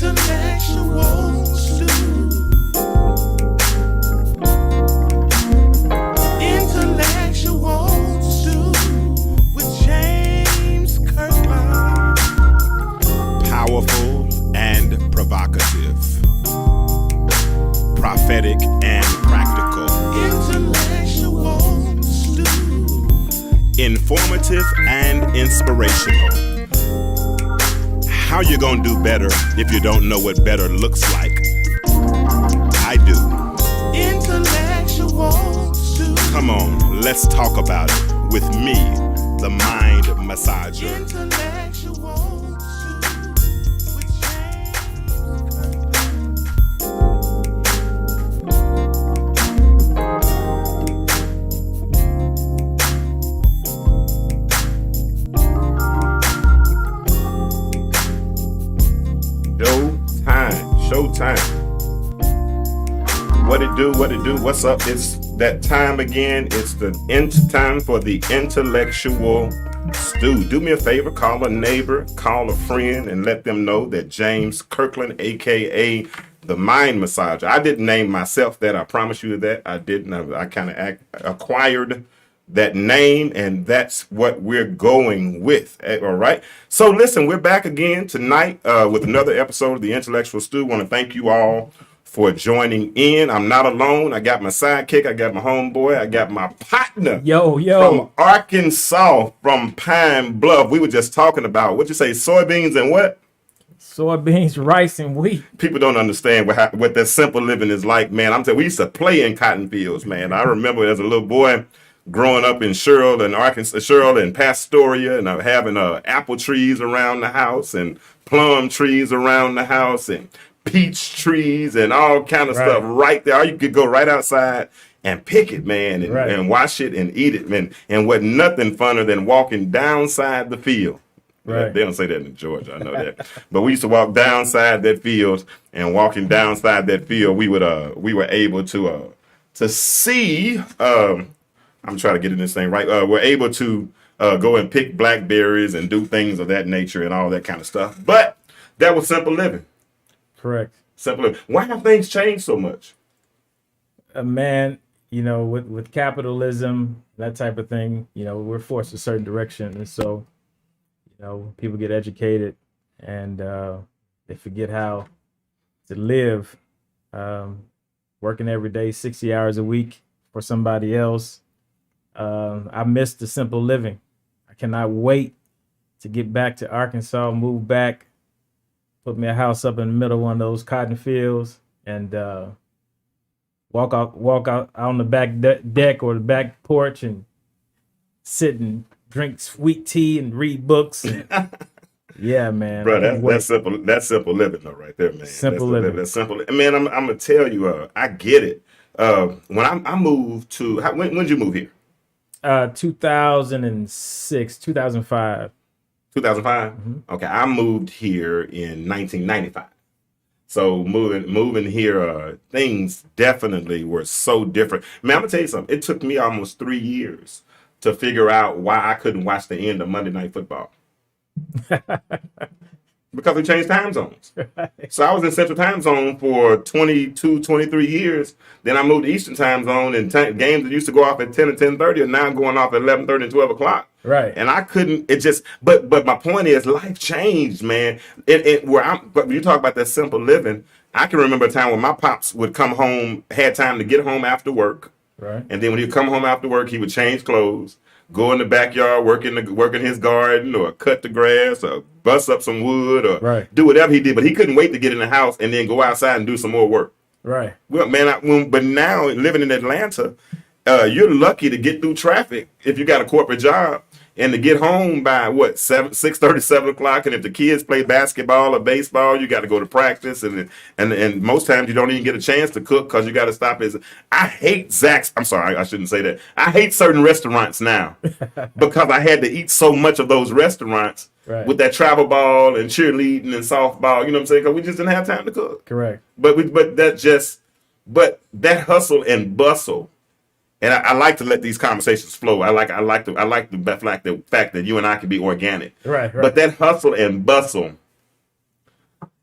Intellectual stew. Intellectual stew with James Kirkland. Powerful and provocative. Prophetic and practical. Intellectual stew. Informative and inspirational. How you gonna do better if you don't know what better looks like? I do. Intellectual stew. Come on, let's talk about it with me, the mind massager. Intellectual stew with James Showtime. What it do? What's up? It's that time again. It's the time for the intellectual stew. Do me a favor, call a neighbor, call a friend, and let them know that James Kirkland, aka the mind massager. I didn't name myself that. I promise you that I didn't. I kind of acquired that name, and that's what we're going with. All right. So listen, we're back again tonight with another episode of the Intellectual Stew. Want to thank you all for joining in. I'm not alone. I got my sidekick. I got my homeboy. I got my partner. Yo. From Arkansas, from Pine Bluff. We were just talking about, what'd you say, soybeans and what? Soybeans, rice, and wheat. People don't understand what that simple living is like, man. I'm telling you, we used to play in cotton fields, man. I remember as a little boy, growing up in Sherrill and Pastoria, and having apple trees around the house and plum trees around the house and peach trees and all kind of stuff right there. Or you could go right outside and pick it, man, and wash it and eat it, man. And what nothing funner than walking downside the field. Right. They don't say that in Georgia, I know that. But we used to walk downside that field, and walking downside that field, we were able to see. I'm trying to get in this thing right. We're able to go and pick blackberries and do things of that nature and all that kind of stuff. But that was simple living. Correct. Simple living. Why have things changed so much? Man, with capitalism, that type of thing, we're forced a certain direction. And so, people get educated and they forget how to live, working every day, 60 hours a week for somebody else. I miss the simple living. I cannot wait to get back to Arkansas, move back, put me a house up in the middle of one of those cotton fields, and walk out on the back deck or the back porch and sit and drink sweet tea and read books. Yeah, man. Bro, that's simple. That's simple living, though, right there, man. Simple living. That's simple. Man, I'm gonna tell you, I get it. When I moved to, when did you move here? 2006, 2005. 2005? Mm-hmm. Okay, I moved here in 1995. So moving here, things definitely were so different. Man, I'm gonna tell you something. It took me almost 3 years to figure out why I couldn't watch the end of Monday Night Football. Because we changed time zones. Right. So I was in Central Time Zone for 22, 23 years. Then I moved to Eastern Time Zone, and games that used to go off at 10 and 10:30 are now going off at 11:30 and 12 o'clock. Right. And I couldn't, but my point is, life changed, man. But when you talk about that simple living, I can remember a time when my pops would come home, had time to get home after work. Right. And then when he'd come home after work, he would change clothes, go in the backyard, work in his garden, or cut the grass, or bust up some wood, or do whatever he did. But he couldn't wait to get in the house and then go outside and do some more work. Right. Well, man, but now living in Atlanta, you're lucky to get through traffic if you got a corporate job, and to get home by 6:30, 7 o'clock. And if the kids play basketball or baseball, you got to go to practice, and most times you don't even get a chance to cook because you got to stop. I hate Zach's. I'm sorry, I shouldn't say that. I hate certain restaurants now because I had to eat so much of those restaurants with that travel ball and cheerleading and softball. You know what I'm saying? Because we just didn't have time to cook. Correct. But that hustle and bustle. And I like to let these conversations flow. I like the fact that you and I can be organic. Right. But that hustle and bustle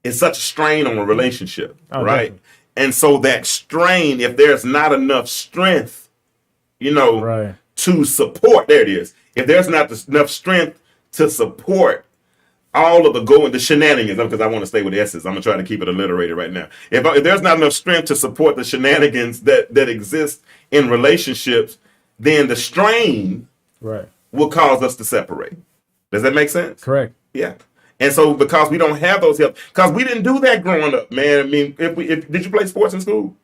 it's such a strain on a relationship, Oh, right? definitely. And so that strain, if there's not enough strength, Right. to support, there it is. If there's not enough strength to support all of the shenanigans, because I want to stay with the S's. I'm gonna try to keep it alliterated right now. If there's not enough strength to support the shenanigans that exist in relationships, then the strain Right. will cause us to separate. Does that make sense? Correct. Yeah. And so because we don't have those help, because we didn't do that growing up, man. I mean, if did you play sports in school?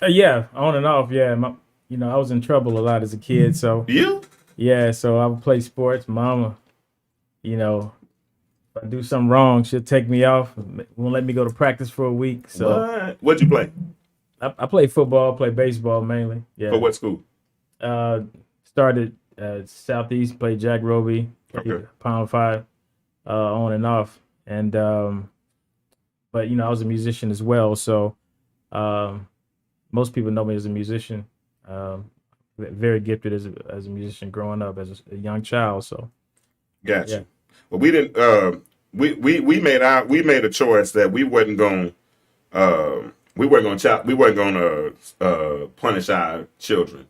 Yeah, on and off. Yeah, I was in trouble a lot as a kid. So You? yeah, so I would play sports. Mama, if I do something wrong, she'll take me off. Won't let me go to practice for a week. So What'd you play? I play football, play baseball mainly. Yeah. For what school? Started Southeast, played Jack Roby, Okay. Pound 5, on and off. And but I was a musician as well. So most people know me as a musician. Very gifted as a musician growing up as a young child. So Gotcha. yeah. Well, we didn't. We made a choice that we wasn't going. We weren't going to punish our children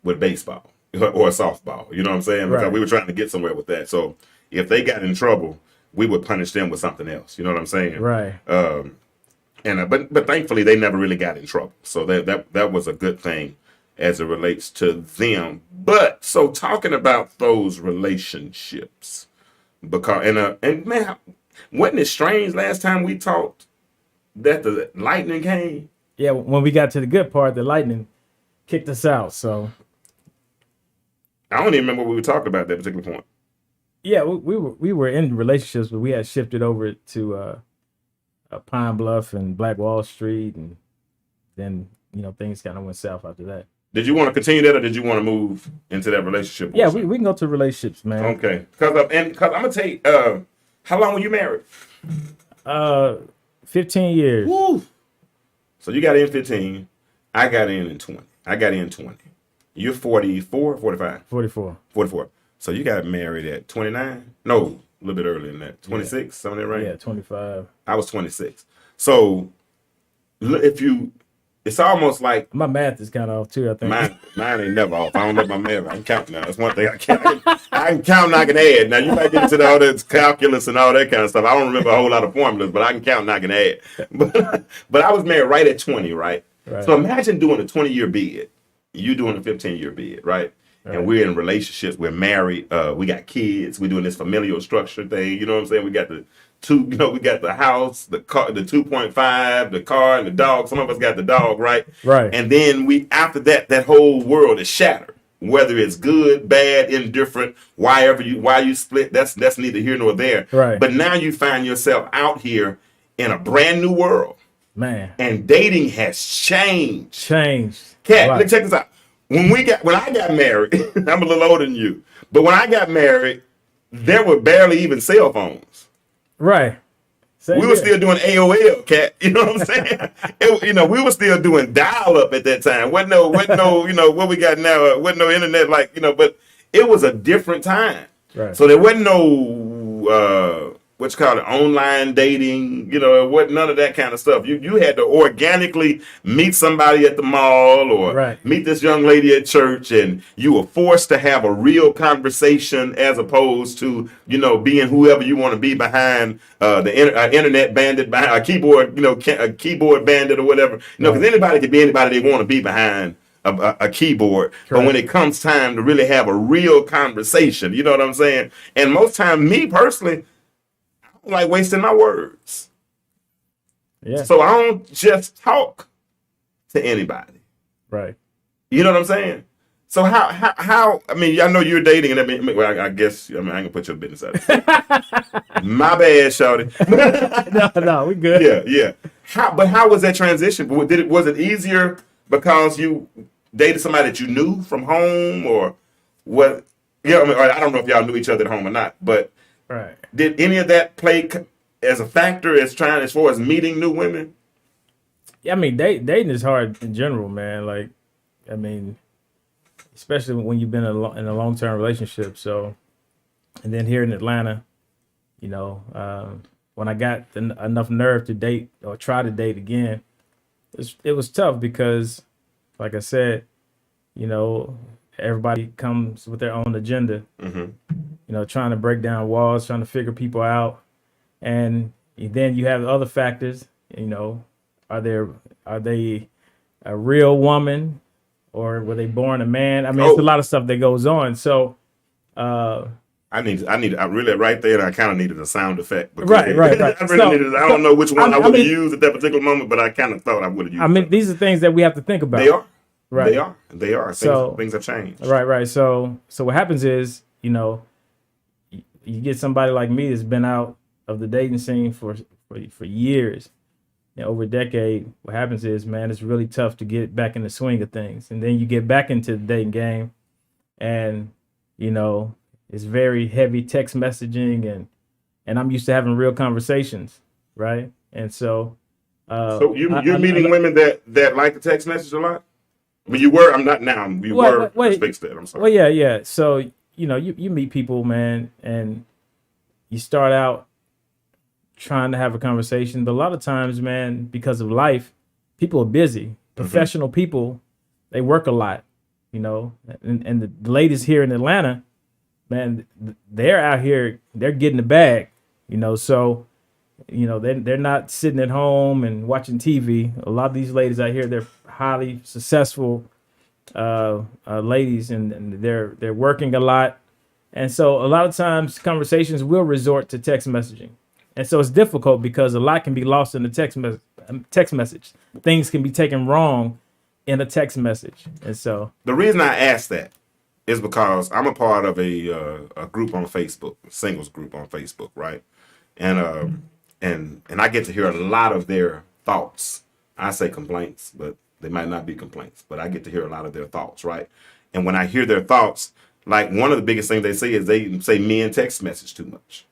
with baseball or softball. You know what I'm saying? Because Right. we were trying to get somewhere with that. So if they got in trouble, we would punish them with something else. You know what I'm saying? Right. But thankfully they never really got in trouble. So that was a good thing as it relates to them. But so talking about those relationships, because and man, wasn't it strange last time we talked that the lightning came? Yeah, when we got to the good part, the lightning kicked us out. So I don't even remember what we were talking about at that particular point. yeah, we were in relationships, but we had shifted over to Pine Bluff and Black Wall Street, and then things kind of went south after that. Did you want to continue that, or did you want to move into that relationship? Yeah, we can go to relationships, man. Okay, because I'm gonna tell you, how long were you married? 15 years. Woo. So you got in 15. I got in 20. I got in 20. You're 44, 45? 44. 44. So you got married at 29? No, a little bit earlier than that. 26, something like that, right? Yeah, 25. I was 26. So it's almost like My math is kind of off too, I think. mine ain't never off. I don't know my math. I can count now. That's one thing I can't. I can count and I can add. Now you might get into all that calculus and all that kind of stuff. I don't remember a whole lot of formulas, but I can count and I can add. But I was married right at 20, right? Right. So imagine doing a 20-year bid. You doing a 15-year bid, right? And we're in relationships. We're married. We got kids. We're doing this familial structure thing. You know what I'm saying? We got the we got the house, the car, the 2.5, the car, and the dog. Some of us got the dog, right? Right. And then after that whole world is shattered. Whether it's good, bad, indifferent, why you split, that's neither here nor there. Right. But now you find yourself out here in a brand new world. Man. And dating has changed. Changed. Kat, check this out. When I got married, I'm a little older than you, but when I got married, there were barely even cell phones. Right. We were still doing AOL, Kat. You know what I'm saying? We were still doing dial-up at that time. Wasn't no, what we got now. Wasn't no internet but it was a different time. Right. So there wasn't no online dating. It wasn't none of that kind of stuff. You had to organically meet somebody at the mall or meet this young lady at church, and you were forced to have a real conversation as opposed to being whoever you want to be behind the internet bandit, behind a keyboard a keyboard bandit or whatever. Because anybody can be anybody they want to be behind a keyboard. Correct. But when it comes time to really have a real conversation, you know what I'm saying? And most time, me personally, like wasting my words. Yeah. So I don't just talk to anybody. Right. You know what I'm saying? So how I mean, I know you're dating, and I guess I ain't gonna put your business out there. My bad, shawty. No, we good. Yeah. How was that transition? Was it easier because you dated somebody that you knew from home, or what? I don't know if y'all knew each other at home or not, but right. Did any of that play as a factor as far as meeting new women? Yeah, I mean, dating is hard in general, man. Like, I mean, especially when you've been in a long-term relationship. So, and then here in Atlanta, when when I got enough nerve to date or try to date again, it was tough because, like I said, you know, everybody comes with their own agenda. Mm-hmm. You know, trying to break down walls, trying to figure people out, and then you have other factors. You know, are they a real woman, or were they born a man? I mean, it's a lot of stuff that goes on. So, I really right there. I kind of needed a sound effect. Right. I really needed. I don't know which one I would have used at that particular moment, but I kind of thought I would have used. I mean, these are things that we have to think about. They are. Right. They are. Things have changed. Right. So what happens is, you know, you get somebody like me that's been out of the dating scene for years, you know, over a decade. What happens is, man, it's really tough to get back in the swing of things, and then you get back into the dating game, and you know, it's very heavy text messaging, and I'm used to having real conversations, right? And so, so you're meeting women that like the text message a lot. I mean, you were. I'm not now. You were. Let's fix that. I'm sorry. Well, yeah. So you know, you meet people, man, and you start out trying to have a conversation, but a lot of times, man, because of life, people are busy. Professional people, they work a lot, you know, and the ladies here in Atlanta, man, they're out here, they're getting the bag, you know, so, you know, they're not sitting at home and watching TV. A lot of these ladies out here, they're highly successful ladies, and they're working a lot. And so a lot of times conversations will resort to text messaging. And so it's difficult because a lot can be lost in the text message. Things can be taken wrong in a text message. And so the reason I asked that is because I'm a part of a group on Facebook, a singles group on Facebook, right? And I get to hear a lot of their thoughts. I say complaints, but they might not be complaints, but I get to hear a lot of their thoughts, right? And when I hear their thoughts, like one of the biggest things they say is they say men text message too much.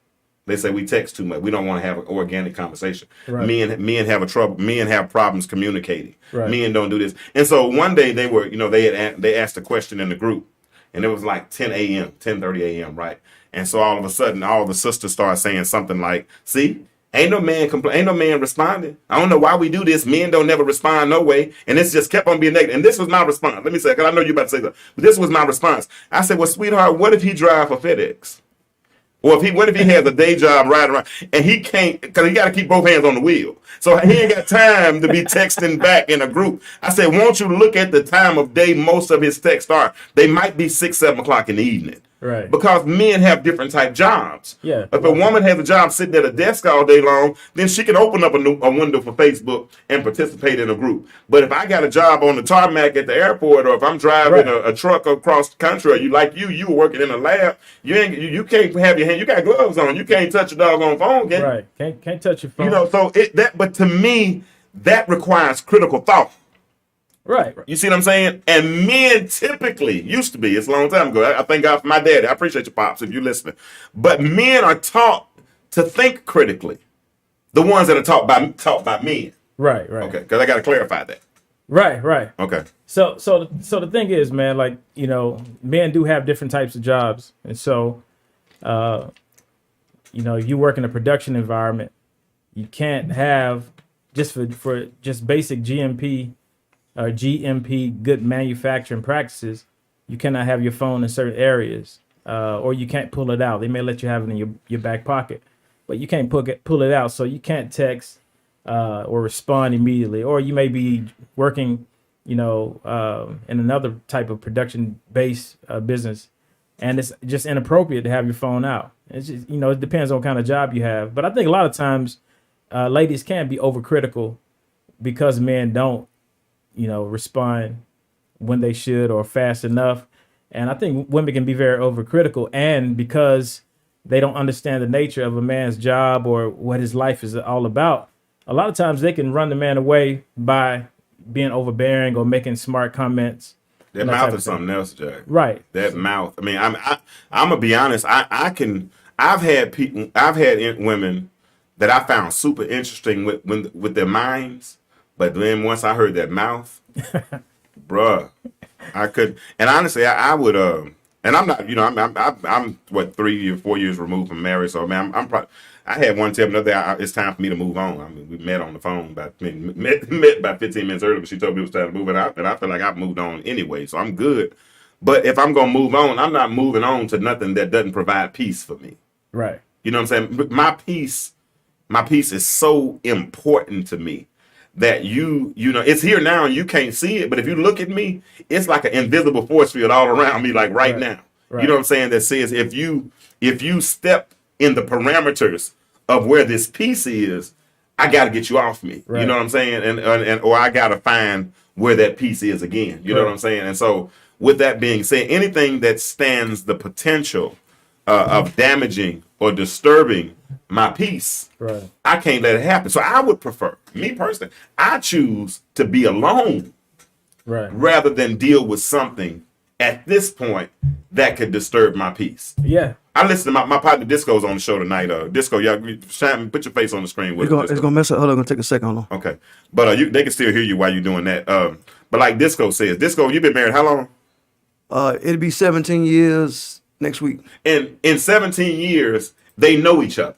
They say we text too much. We don't want to have an organic conversation. Right. Men have problems communicating. Right. Men don't do this. And so one day they were, you know, they asked a question in the group, and it was like 10:30 a.m. right? And so all of a sudden, all the sisters started saying something like, "See, ain't no man responding. I don't know why we do this. Men don't never respond no way." And this just kept on being negative. And this was my response. Let me say, because I know you're about to say that, but this was my response. I said, "Well, sweetheart, what if he drive for FedEx? Or what if he has a day job riding around and he can't, because he got to keep both hands on the wheel. So he ain't got time to be texting back in a group." I said, "Won't you look at the time of day most of his texts are? They might be 6, 7 o'clock in the evening." Right. Because men have different type jobs. Yeah. If a woman has a job sitting at a desk all day long, then she can open up a window for Facebook and participate in a group. But if I got a job on the tarmac at the airport, or if I'm driving a truck across the country, or you were working in a lab, you can't have your hand. You got gloves on. You can't touch your doggone phone, can you? Right. Can't touch your phone. You know, so but to me, that requires critical thought. Right. You see what I'm saying? And men typically used to be, it's a long time ago. I thank God for my daddy. I appreciate you, Pops, if you're listening. But men are taught to think critically. The ones that are taught by men. Right. Okay, because I got to clarify that. Right. Okay. So the thing is, man, like, you know, men do have different types of jobs. And so, you know, you work in a production environment, you can't have, just for just basic GMP good manufacturing practices, you cannot have your phone in certain areas, or you can't pull it out. They may let you have it in your back pocket, but you can't pull it out. So you can't text or respond immediately, or you may be working, you know, in another type of production-based business, and it's just inappropriate to have your phone out. It's just, you know, it depends on what kind of job you have. But I think a lot of times ladies can be overcritical because men don't, you know, respond when they should or fast enough. And I think women can be very overcritical, and because they don't understand the nature of a man's job or what his life is all about, a lot of times they can run the man away by being overbearing or making smart comments. That mouth is something else, Jack. Right. That mouth. I mean, I'm gonna be honest. I've had women that I found super interesting with their minds. But then once I heard that mouth, bruh, I could. And honestly, I would. And I'm not, I'm what 3 or 4 years removed from marriage. So man, I'm probably. I had one tell me the other day, it's time for me to move on. I mean, we met on the phone met about 15 minutes earlier, but she told me it was time to move, and I feel like I've moved on anyway, so I'm good. But if I'm gonna move on, I'm not moving on to nothing that doesn't provide peace for me. Right. You know what I'm saying? My peace is so important to me that it's here now and you can't see it, but if you look at me, it's like an invisible force field all around me, like right now. Right. You know what I'm saying? That says if you step in the parameters of where this peace is, I got to get you off me. Right. You know what I'm saying? And or I got to find where that peace is again. You know what I'm saying? And so with that being said, anything that stands the potential of damaging or disturbing my peace, right, I can't let it happen. So I would prefer, me personally, I choose to be alone, right, rather than deal with something at this point that could disturb my peace. Yeah. I listen to my partner Disco's on the show tonight. Disco, y'all put your face on the screen. It's gonna mess up. Hold on, gonna take a second. Hold on. Okay, but they can still hear you while you're doing that. But like Disco says, Disco, you've been married how long? It'll be 17 years next week. And in 17 years, they know each other.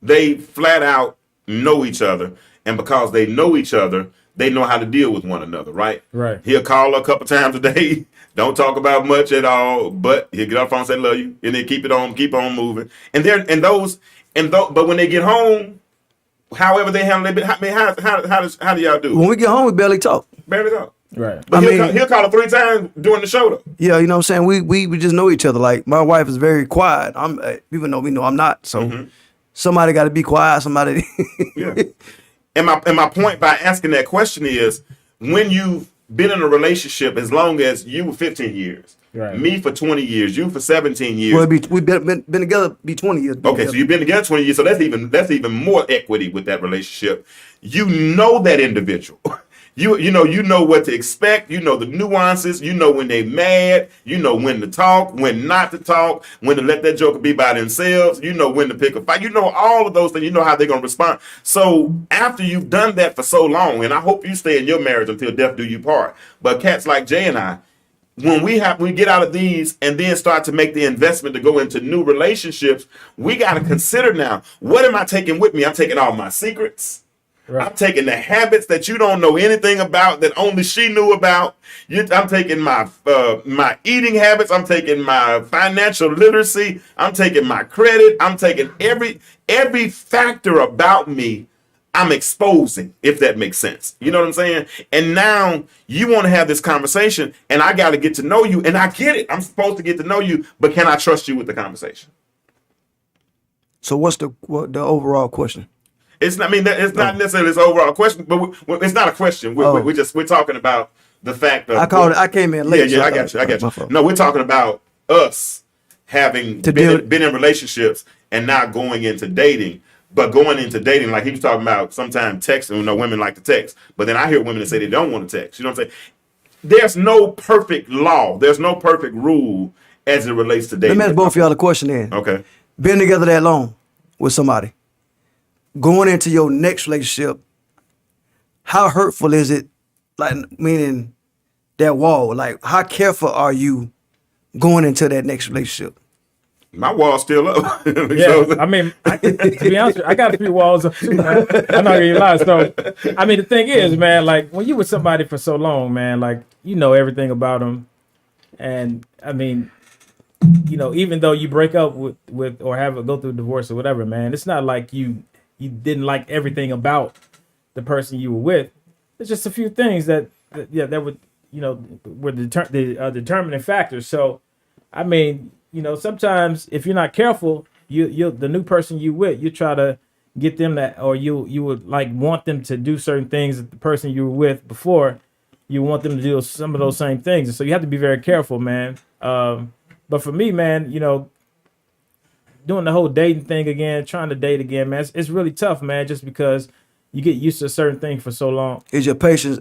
They flat out know each other, and because they know each other, they know how to deal with one another. Right. Right. He'll call her a couple times a day. Don't talk about much at all, but he'll get off the phone and say love you, and then keep on moving. But when they get home, however they handle it, how do y'all do? When we get home, we barely talk. Barely talk. Right. But he'll call her 3 times during the show though. Yeah, you know what I'm saying? We just know each other. Like my wife is very quiet. Even though we know I'm not. So somebody got to be quiet. Somebody. Yeah. And my point by asking that question is when you've been in a relationship as long as you were 15 years, right, me for 20 years, you for 17 years. Well, we've been together 20 years. Okay, so you've been together 20 years, so that's even more equity with that relationship. You know that individual. You know what to expect. You know the nuances. You know when they mad. You know when to talk, when not to talk, when to let that joker be by themselves. You know when to pick a fight. You know all of those things. You know how they're gonna respond. So after you've done that for so long, and I hope you stay in your marriage until death do you part. But cats like Jay and I, when we get out of these and then start to make the investment to go into new relationships, we got to consider now, what am I taking with me? I'm taking all my secrets. Right. I'm taking the habits that you don't know anything about that only she knew about. I'm taking my eating habits. I'm taking my financial literacy. I'm taking my credit. I'm taking every factor about me. I'm exposing, if that makes sense. You know what I'm saying? And now you want to have this conversation, and I got to get to know you. And I get it. I'm supposed to get to know you, but can I trust you with the conversation? So what's the overall question? It's not. I mean, it's not necessarily this overall question, but it's not a question. We're talking about the fact of. I came in late. Yeah, I got you. No, we're talking about us having been in relationships and not going into dating. But going into dating, like he was talking about, sometimes texting. Women like to text, but then I hear women that say they don't want to text. You know what I'm saying? There's no perfect law. There's no perfect rule as it relates to dating. Let me ask both of y'all a question then. Okay. Been together that long with somebody, going into your next relationship, how hurtful is it? Like, meaning that wall. Like, how careful are you going into that next relationship? My wall's still up. Yeah, I mean, to be honest, I got a few walls up too, man. I'm not gonna lie. So, I mean, the thing is, man, like when you with somebody for so long, man, like you know everything about them, and I mean, even though you break up with or go through a divorce or whatever, man, it's not like you didn't like everything about the person you were with. It's just a few things that would were the determining factors. So, I mean. Sometimes if you're not careful, you the new person you with, you try to get them that, or you would like want them to do certain things that the person you were with before, you want them to do some of those same things. And so you have to be very careful, man. But for me, man, doing the whole dating thing again, trying to date again, man, it's really tough, man, just because you get used to a certain thing for so long. Is your patience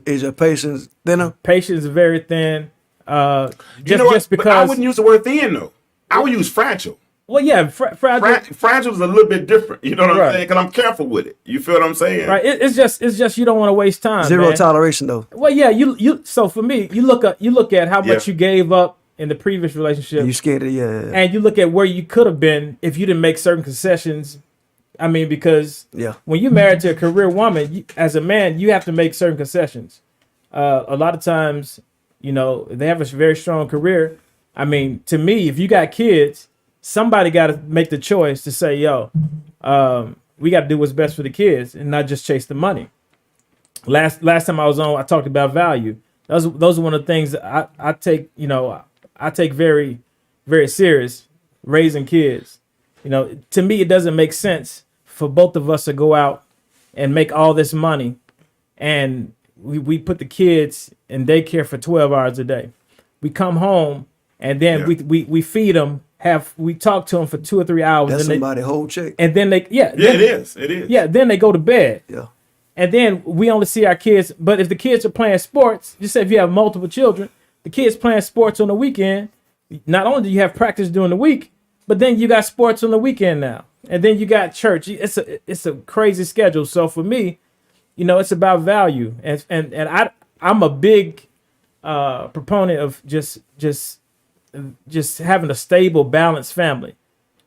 thinner? Patience is very thin. Just because but I wouldn't use the word thin though. I would use fragile. Well, yeah, fragile. Fragile is a little bit different. You know what I'm saying? Because I'm careful with it. You feel what I'm saying? Right. It's just you don't want to waste time. Zero toleration, though. Well, yeah. You. So for me, you look at how much you gave up in the previous relationship, You scared of yeah. and you look at where you could have been if you didn't make certain concessions. I mean, because Yeah. when you're married to a career woman, as a man, you have to make certain concessions. A lot of times, you know, they have a very strong career. I mean, to me, if you got kids, somebody got to make the choice to say, yo, we got to do what's best for the kids and not just chase the money. Last time I was on, I talked about value. Those are one of the things that I take, you know, I take very, very serious, raising kids. You know, to me, it doesn't make sense for both of us to go out and make all this money and we put the kids in daycare for 12 hours a day. We come home and then we feed them, we talk to them for 2 or 3 hours. That's and somebody whole check. And then they, it is. Yeah, then they go to bed. Yeah. And then we only see our kids. But if the kids are playing sports, just say if you have multiple children, the kids playing sports on the weekend, not only do you have practice during the week, but then you got sports on the weekend now. And then you got church. It's a crazy schedule. So for me, you know, it's about value. And I'm a big proponent of just having a stable, balanced family.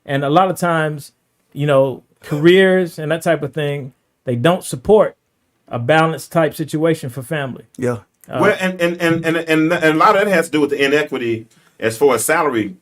And a lot of times, you know, careers and that type of thing, they don't support a balanced type situation for family. Yeah. Well, and a lot of that has to do with the inequity as far as salary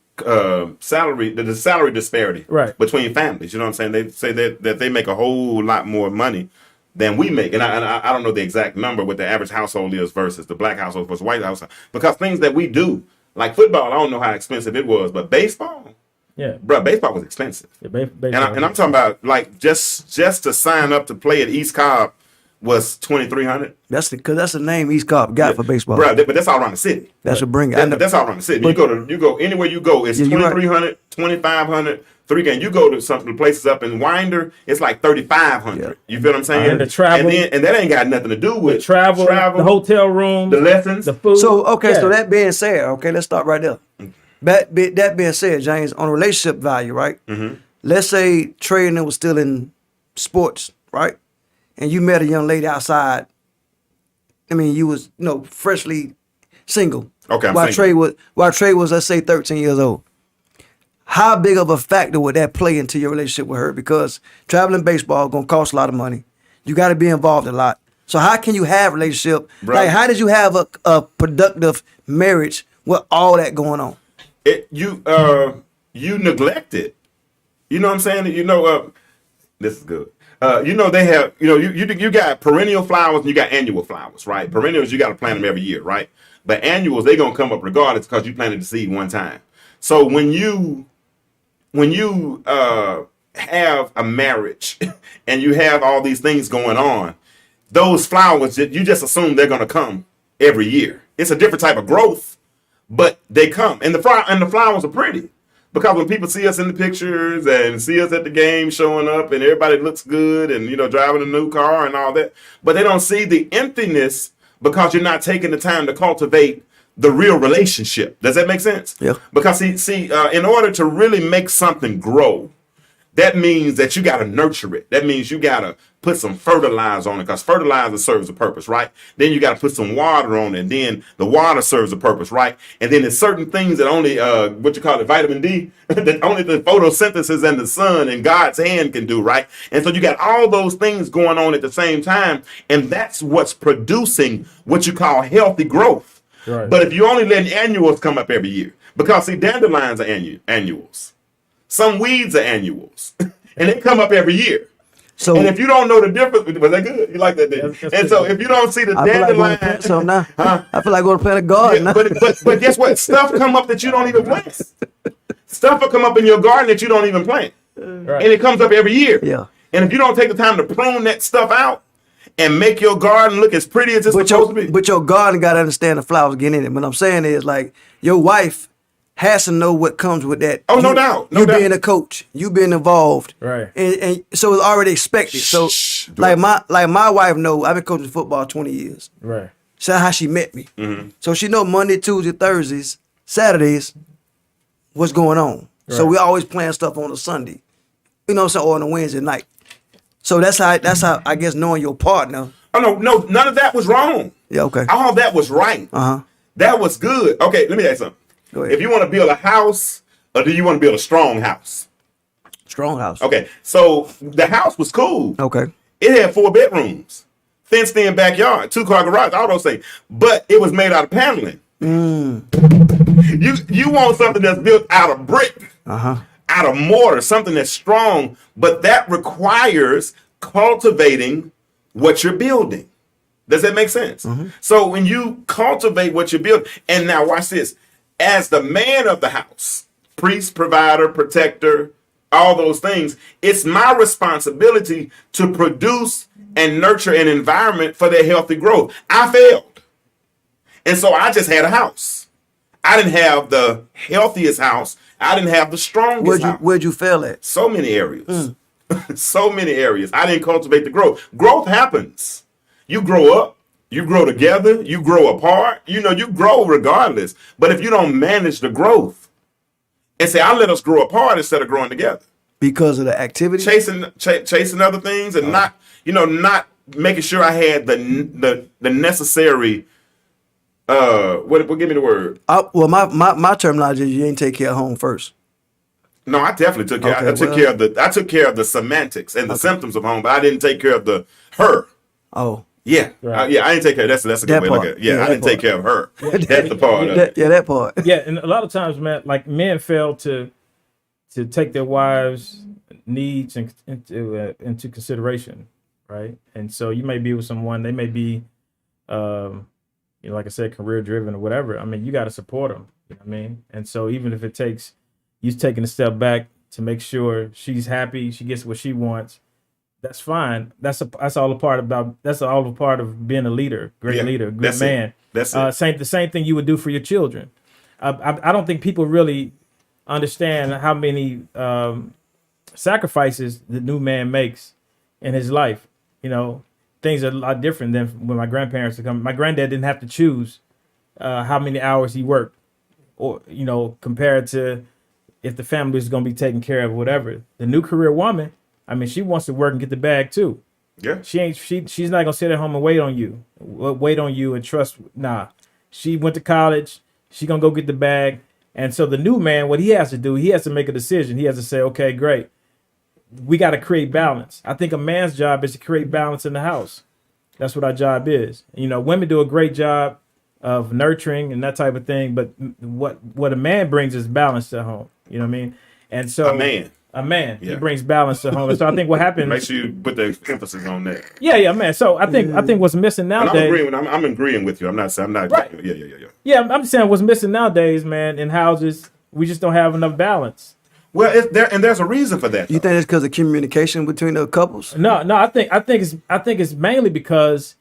disparity between families. You know what I'm saying? They say that they make a whole lot more money than we make. And I don't know the exact number what the average household is versus the black household versus white household. Because things that we do, like football, I don't know how expensive it was, but baseball, baseball was expensive. Yeah, and I'm talking about like just to sign up to play at East Cobb was $2,300. That's the name East Cobb got for baseball. Bro, but that's all around the city. That's what bring it. That's all around the city. But you go anywhere you go, it's $2,300, $2,500, 3 games. You go to some of the places up in Winder, it's like $3,500. Yeah. You feel what I'm saying? And the travel, and that ain't got nothing to do with the travel, the hotel room, the lessons, the food. So so that being said, let's start right there. That being said, James, on relationship value, right? Mm-hmm. Let's say Trey and them was still in sports, right? And you met a young lady outside. I mean, you was freshly single. Okay, I'm while single. Trey was, let's say, 13 years old. How big of a factor would that play into your relationship with her? Because traveling baseball gonna cost a lot of money. You got to be involved a lot. So how can you have a relationship? Bro. Like, how did you have a productive marriage with all that going on? You neglect it. You know what I'm saying? This is good. They have, you got perennial flowers and you got annual flowers, right? Perennials, you got to plant them every year, right? But annuals, they going to come up regardless because you planted the seed one time. So when you have a marriage and you have all these things going on, those flowers, you just assume they're going to come every year. It's a different type of growth, but they come. And the flowers are pretty. Because when people see us in the pictures and see us at the game showing up and everybody looks good and, driving a new car and all that, but they don't see the emptiness because you're not taking the time to cultivate the real relationship. Does that make sense? Yeah. Because in order to really make something grow, that means that you got to nurture it. That means you got to put some fertilizer on it because fertilizer serves a purpose, right? Then you got to put some water on it. And then the water serves a purpose, right? And then there's certain things that only, vitamin D, that only the photosynthesis and the sun and God's hand can do, right? And so you got all those things going on at the same time. And that's what's producing what you call healthy growth. Right. But if you only let annuals come up every year, because see, dandelions are annuals. Some weeds are annuals, and they come up every year. So, and if you don't know the difference, was that good? You like that? And so, if you don't see the dandelion, I feel like going to plant a garden. Yeah, but guess what? Stuff come up that you don't even plant. Stuff will come up in your garden that you don't even plant, and it comes up every year. Yeah. And if you don't take the time to prune that stuff out and make your garden look as pretty as it's supposed to be, but your garden got to understand the flowers getting in it. What I'm saying is, like, your wife has to know what comes with that. Oh, no doubt. You being a coach, you being involved, right? And so it's already expected. So like my wife know I've been coaching football 20 years. Right. So how she met me. Mm-hmm. So she know Monday, Tuesday, Thursdays, Saturdays, what's going on. Right. So we always plan stuff on a Sunday, or on a Wednesday night. So that's how I guess knowing your partner. Oh no, none of that was wrong. Yeah, okay. All that was right. Uh-huh. That was good. Okay, let me ask you something. Go ahead. If you want to build a house, or do you want to build a strong house? Strong house. Okay, so the house was cool. Okay. It had 4 bedrooms, fenced in backyard, 2-car garage, all those things. But it was made out of paneling. You want something that's built out of brick, out of mortar, something that's strong, but that requires cultivating what you're building. Does that make sense? So when you cultivate what you're building, and now watch this, as the man of the house, priest, provider, protector, all those things, it's my responsibility to produce and nurture an environment for their healthy growth. I failed. And so I just had a house. I didn't have the healthiest house. I didn't have the strongest house. Where'd you fail at? So many areas. So many areas. I didn't cultivate the growth. Growth happens. You grow up. You grow together. You grow apart. You grow regardless. But if you don't manage the growth and say, I let us grow apart instead of growing together. Because of the activity? Chasing other things and not making sure I had the necessary give me the word. Well, my terminology is you ain't take care of home first. No, I definitely took care. Okay, I took care of the semantics and the symptoms of home, but I didn't take care of her. Oh. Yeah. Right. I didn't take care. That's a good way to look at it. Yeah, I didn't take care of her. That's the part of it. Yeah, that part. Yeah, and a lot of times, man, like men fail to take their wives' needs into consideration, right? And so you may be with someone, they may be, like I said, career driven or whatever. I mean, you got to support them. You know what I mean? And so even if it takes you taking a step back to make sure she's happy, she gets what she wants, that's fine. That's all a part of being a leader, great leader, good man. That's it. The same thing you would do for your children. I don't think people really understand how many sacrifices the new man makes in his life. Things are a lot different than when my grandparents would come. My granddad didn't have to choose how many hours he worked, or compared to if the family was going to be taken care of, whatever. The new career woman, I mean, she wants to work and get the bag too. Yeah. She's not gonna sit at home and wait on you and trust. Nah, she went to college. She gonna go get the bag. And so the new man, what he has to do, he has to make a decision. He has to say, okay, great. We got to create balance. I think a man's job is to create balance in the house. That's what our job is. Women do a great job of nurturing and that type of thing. But what a man brings is balance to home. You know what I mean? And so a man, he brings balance to home. And so I think what happens. Make sure you put the emphasis on that. Yeah, man. So I think what's missing nowadays. And I'm agreeing with you. I'm not. Right. Yeah. Yeah, I'm just saying what's missing nowadays, man. In houses, we just don't have enough balance. Well, there's a reason for that. You think it's because of communication between the couples? No. I think it's mainly because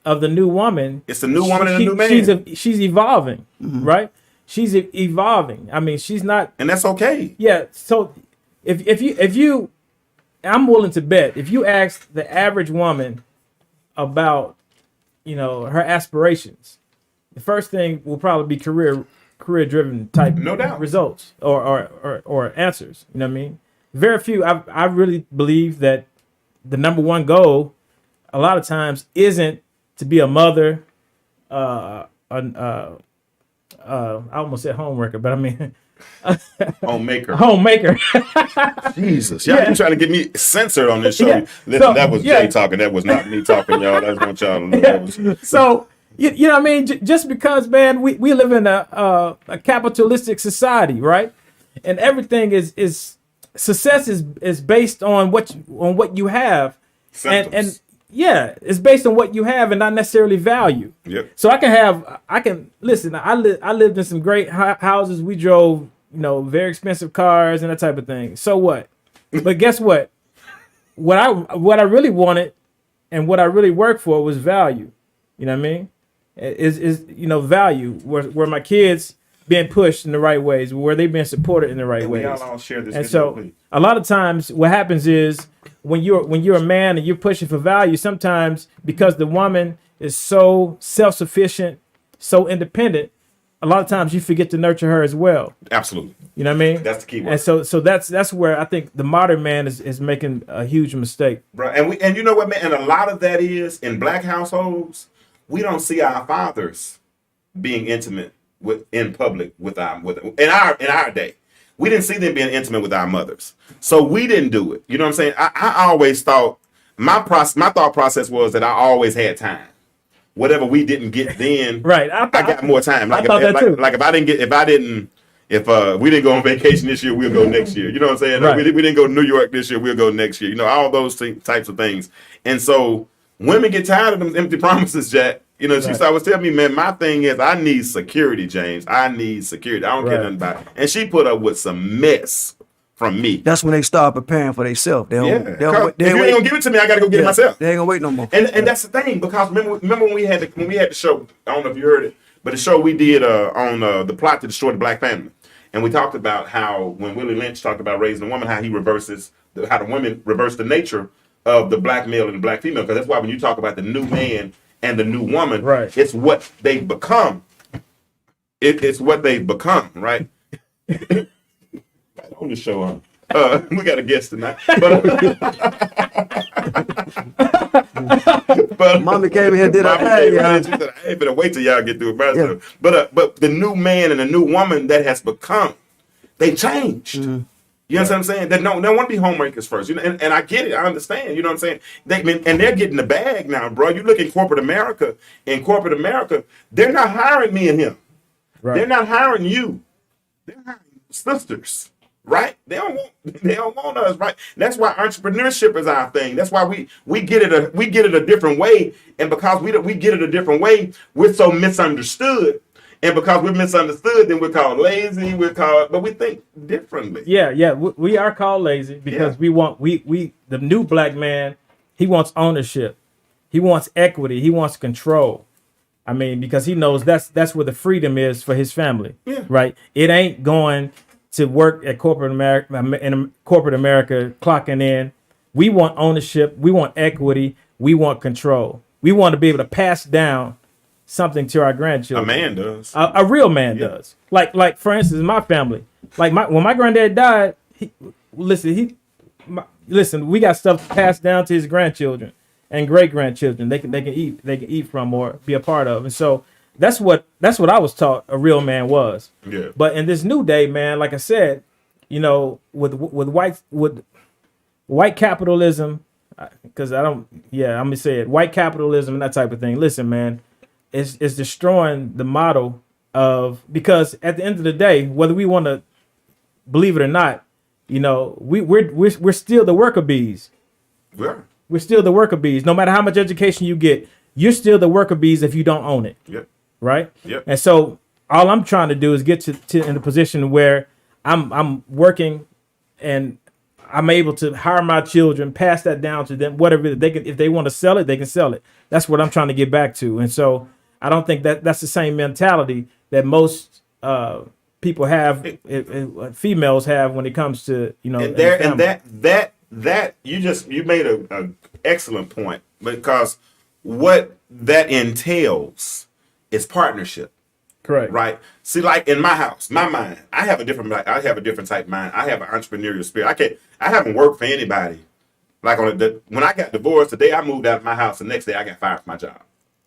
of the new woman. It's the new woman and the new man. She's evolving, right? She's evolving. I mean, she's not, and that's okay. Yeah. So if you, I'm willing to bet if you ask the average woman about, her aspirations, the first thing will probably be career driven type no doubt results or answers. You know what I mean? Very few. I really believe that the number one goal a lot of times isn't to be a mother, I almost said homewrecker, but I mean homemaker. Jesus, y'all been trying to get me censored on this show. Yeah. Listen, that was Jay talking. That was not me talking, y'all. That's what y'all know. So you know what I mean? Just because, man, we live in a capitalistic society, right? And everything is success is based on what you have, and yeah, it's based on what you have and not necessarily value. Yep. So I can listen. I lived in some great houses. We drove, very expensive cars and that type of thing. So what? But guess what? What I really wanted and what I really worked for was value. You know what I mean? Is value where my kids being pushed in the right ways, where they being supported in the right ways. Y'all all share this and video, so please. A lot of times what happens is when you're a man and you're pushing for value, sometimes because the woman is so self-sufficient, so independent, a lot of times you forget to nurture her as well. Absolutely. You know what I mean? That's the key word. And so that's where I think the modern man is making a huge mistake. Bro, and you know what, man? And a lot of that is in black households, we don't see our fathers being intimate in public with in our day. We didn't see them being intimate with our mothers, so we didn't do it. You know what I'm saying? I always thought my thought process was that I always had time. Whatever we didn't get then, Right. I got more time. Like I thought that too. Like if we didn't go on vacation this year, we'll go next year. You know what I'm saying? Right. We didn't go to New York this year, we'll go next year. You know, all those types of things. And so women get tired of them empty promises, Jack. You know, she was telling me, man, my thing is I need security, James. I need security. I don't care nothing about it. And she put up with some mess from me. That's when they start preparing for themselves. If you ain't gonna give it to me, I gotta go get it myself. They ain't gonna wait no more. And that's the thing, because remember when we had the show, I don't know if you heard it, but the show we did on the plot to destroy the black family. And we talked about how when Willie Lynch talked about raising a woman, how the women reverse the nature of the black male and the black female. Because that's why when you talk about the new man and the new woman, right, it's what they've become. It's what they've become, right? On the show, we got a guest tonight. But Mommy came in here and did she said, I ain't gonna wait till y'all get through it by yourself. But the new man and the new woman that has become, they changed. Mm-hmm. You know what I'm saying? They don't want to be homemakers first. You know, and I get it. I understand. You know what I'm saying? And they're getting the bag now, bro. You look in corporate America. In corporate America, they're not hiring me and him. Right. They're not hiring you. They're hiring sisters. Right? They don't want us, right? That's why entrepreneurship is our thing. That's why we get it a different way. And because we get it a different way, we're so misunderstood. And because we're misunderstood, then we're called lazy. But we think differently. Yeah. We are called lazy because we want the new black man. He wants ownership. He wants equity. He wants control. I mean, because he knows that's where the freedom is for his family. Yeah. Right? It ain't going to work at corporate America, clocking in. We want ownership. We want equity. We want control. We want to be able to pass down something to our grandchildren. A man does. A real man does. Like for instance, my family. Like when my granddad died, listen. We got stuff passed down to his grandchildren and great grandchildren. They can eat from or be a part of. And so that's what I was taught a real man was. Yeah. But in this new day, man, like I said, you know, with white capitalism, because I'm gonna say it, white capitalism and that type of thing. Listen, man, it's destroying the model because at the end of the day, whether we want to believe it or not, you know, we're still the worker bees. Yeah. We're still the worker bees. No matter how much education you get, you're still the worker bees if you don't own it. Yep. Right? Yep. And so all I'm trying to do is get to in a position where I'm working and I'm able to hire my children, pass that down to them, whatever they can. If they want to sell it, they can sell it. That's what I'm trying to get back to. And so I don't think that's the same mentality that most people have, females have when it comes to, you know. And that you made a excellent point, because what that entails is partnership. Correct. Right. See, like in my house, my mind, I have a different type of mind. I have an entrepreneurial spirit. I haven't worked for anybody. Like when I got divorced, the day I moved out of my house, the next day I got fired from my job.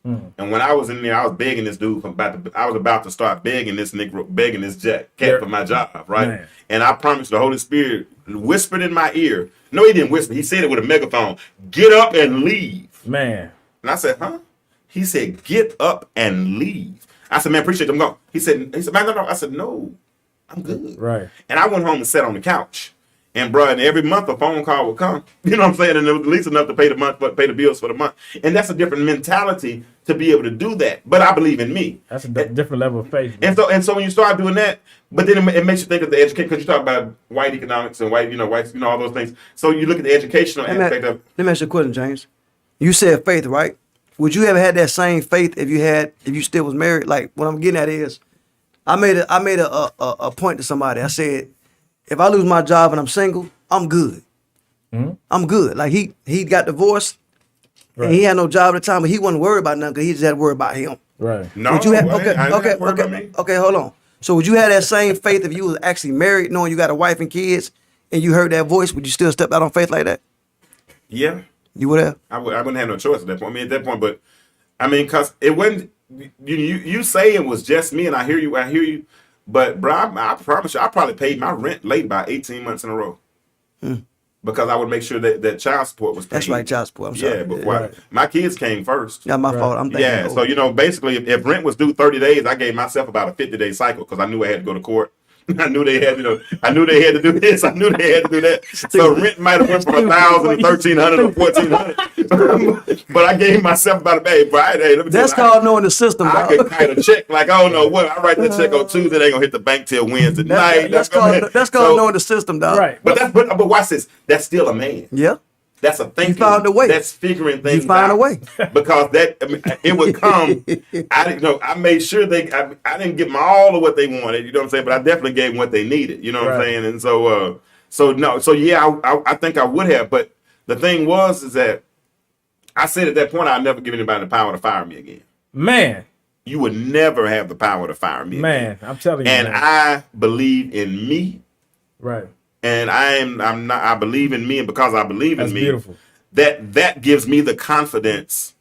Mm. And when I was in there, I was begging this dude I was about to start begging this cat for my job, right? Man. And I promised the Holy Spirit whispered in my ear. No, he didn't whisper. He said it with a megaphone. Get up and leave. Man. And I said, huh? He said, get up and leave. I said, man, appreciate them going. He said, man, no. I said, no, I'm good. Right. And I went home and sat on the couch. And bro, and every month a phone call would come. You know what I'm saying? And it was at least enough to pay the bills for the month. And that's a different mentality to be able to do that. But I believe in me. That's a different level of faith. Man. And so when you start doing that, but then it makes you think of the education, because you talk about white economics and white, all those things. So you look at the educational aspect of. Let me ask you a question, James. You said faith, right? Would you ever had that same faith if you still was married? Like, what I'm getting at is, I made a point to somebody. I said, if I lose my job and I'm single, I'm good. Mm-hmm. I'm good. Like he got divorced, right, and he had no job at the time, but he wasn't worried about nothing because he just had to worry about him. Right. No. Would you have, okay, hold on. So would you have that same faith if you was actually married, knowing you got a wife and kids, and you heard that voice? Would you still step out on faith like that? Yeah. You would have? I wouldn't have no choice at that point. I mean, at that point, but I mean, because it wasn't, you say it was just me, and I hear you. But bro, I promise you, I probably paid my rent late by 18 months in a row. Because I would make sure that child support was paid. That's right, child support. I'm sorry. Yeah, before my kids came first. Not my fault. I'm thinking. Yeah, so basically, if rent was due 30 days, I gave myself about a 50-day cycle because I knew I had to go to court. I knew they had, I knew they had to do this. I knew they had to do that. So rent might have went from 1,000 to 1,300 or 1,400. But I gave myself about a day. Friday. That's called knowing the system. I could kind of check, like, I don't know what. I write that check on Tuesday. They ain't gonna hit the bank till Wednesday night. That's called knowing the system, dog. Right. But watch this. That's still a man. Yeah. That's a thinking. You found a way. That's figuring things out. You found a way. Because it would come. I didn't know. I made sure I didn't give them all of what they wanted. You know what I'm saying? But I definitely gave them what they needed. You know what I'm saying? And so yeah, I think I would have. But the thing is that I said at that point I'd never give anybody the power to fire me again. Man. You would never have the power to fire me again. I'm telling you. And I believe in me. Right. And I believe in me, and because I believe in me, beautiful. that gives me the confidence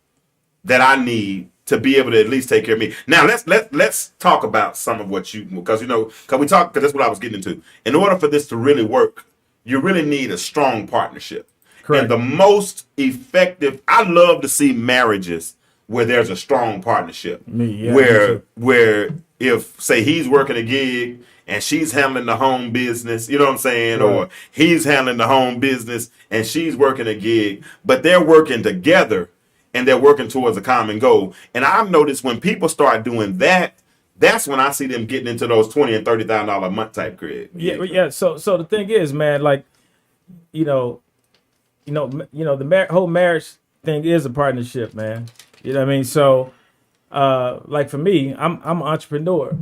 that I need to be able to at least take care of me. Now let's talk about some of what because that's what I was getting into. In order for this to really work, you really need a strong partnership. Correct. And the most effective, I love to see marriages where there's a strong partnership. Where if say he's working a gig and she's handling the home business, you know what I'm saying? Right. Or he's handling the home business and she's working a gig, but they're working together and they're working towards a common goal. And I've noticed when people start doing that, that's when I see them getting into those $20,000 and $30,000 a month type grid. Yeah. So the thing is, man, like, the whole marriage thing is a partnership, man. You know what I mean? So, like for me, I'm an entrepreneur.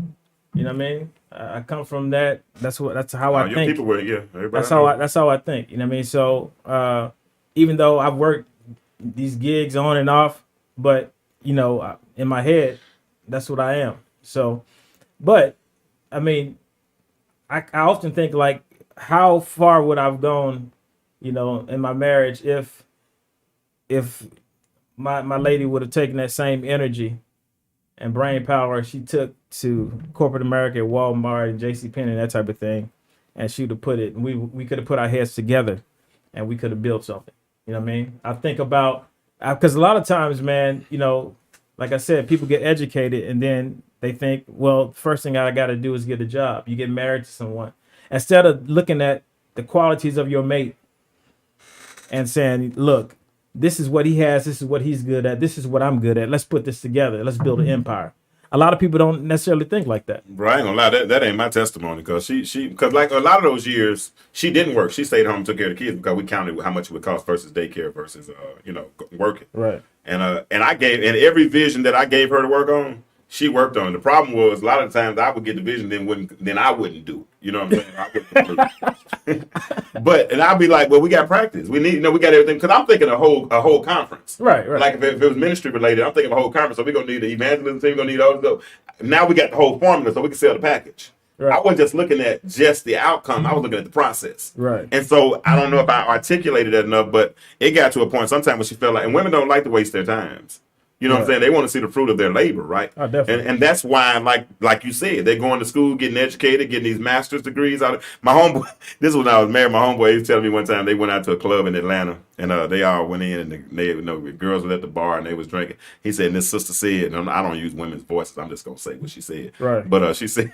You know what I mean? I come from that. That's how I think. People were, yeah. That's how I think. You know what I mean? So even though I've worked these gigs on and off, but in my head, that's what I am. So, but I mean, I often think like, how far would I've gone, in my marriage if my lady would have taken that same energy and brain power she took to corporate America, Walmart, and JCPenney, and that type of thing, and she would have put it. We could have put our heads together, and we could have built something. You know what I mean? I think about because a lot of times, man, like I said, people get educated and then they think, well, first thing I got to do is get a job. You get married to someone instead of looking at the qualities of your mate and saying, look, this is what he has. This is what he's good at. This is what I'm good at. Let's put this together. Let's build an empire. A lot of people don't necessarily think like that. Right, I ain't gonna lie, that ain't my testimony because because like a lot of those years she didn't work. She stayed home and took care of the kids because we counted how much it would cost versus daycare versus working. Right. And every vision that I gave her to work on, she worked on. The problem was a lot of times I would get the vision, then I wouldn't do it. You know what I'm saying? And I'd be like, well, we got practice. We need, we got everything. Because I'm thinking a whole conference. Right. Like if it was ministry related, I'm thinking of a whole conference. So we're going to need the evangelism team, we're going to need all this stuff. Now we got the whole formula so we can sell the package. Right. I wasn't just looking at just the outcome. I was looking at the process. Right. And so I don't know if I articulated that enough, but it got to a point sometimes when she felt like, and women don't like to waste their times. You know what I'm saying? They want to see the fruit of their labor, right? Oh, definitely. And that's why, like you said, they're going to school, getting educated, getting these master's degrees. My homeboy, this is when I was married. My homeboy, he was telling me one time they went out to a club in Atlanta, and they all went in, and the girls were at the bar, and they was drinking. He said, and this sister said, and I don't use women's voices. I'm just gonna say what she said. Right. But she said,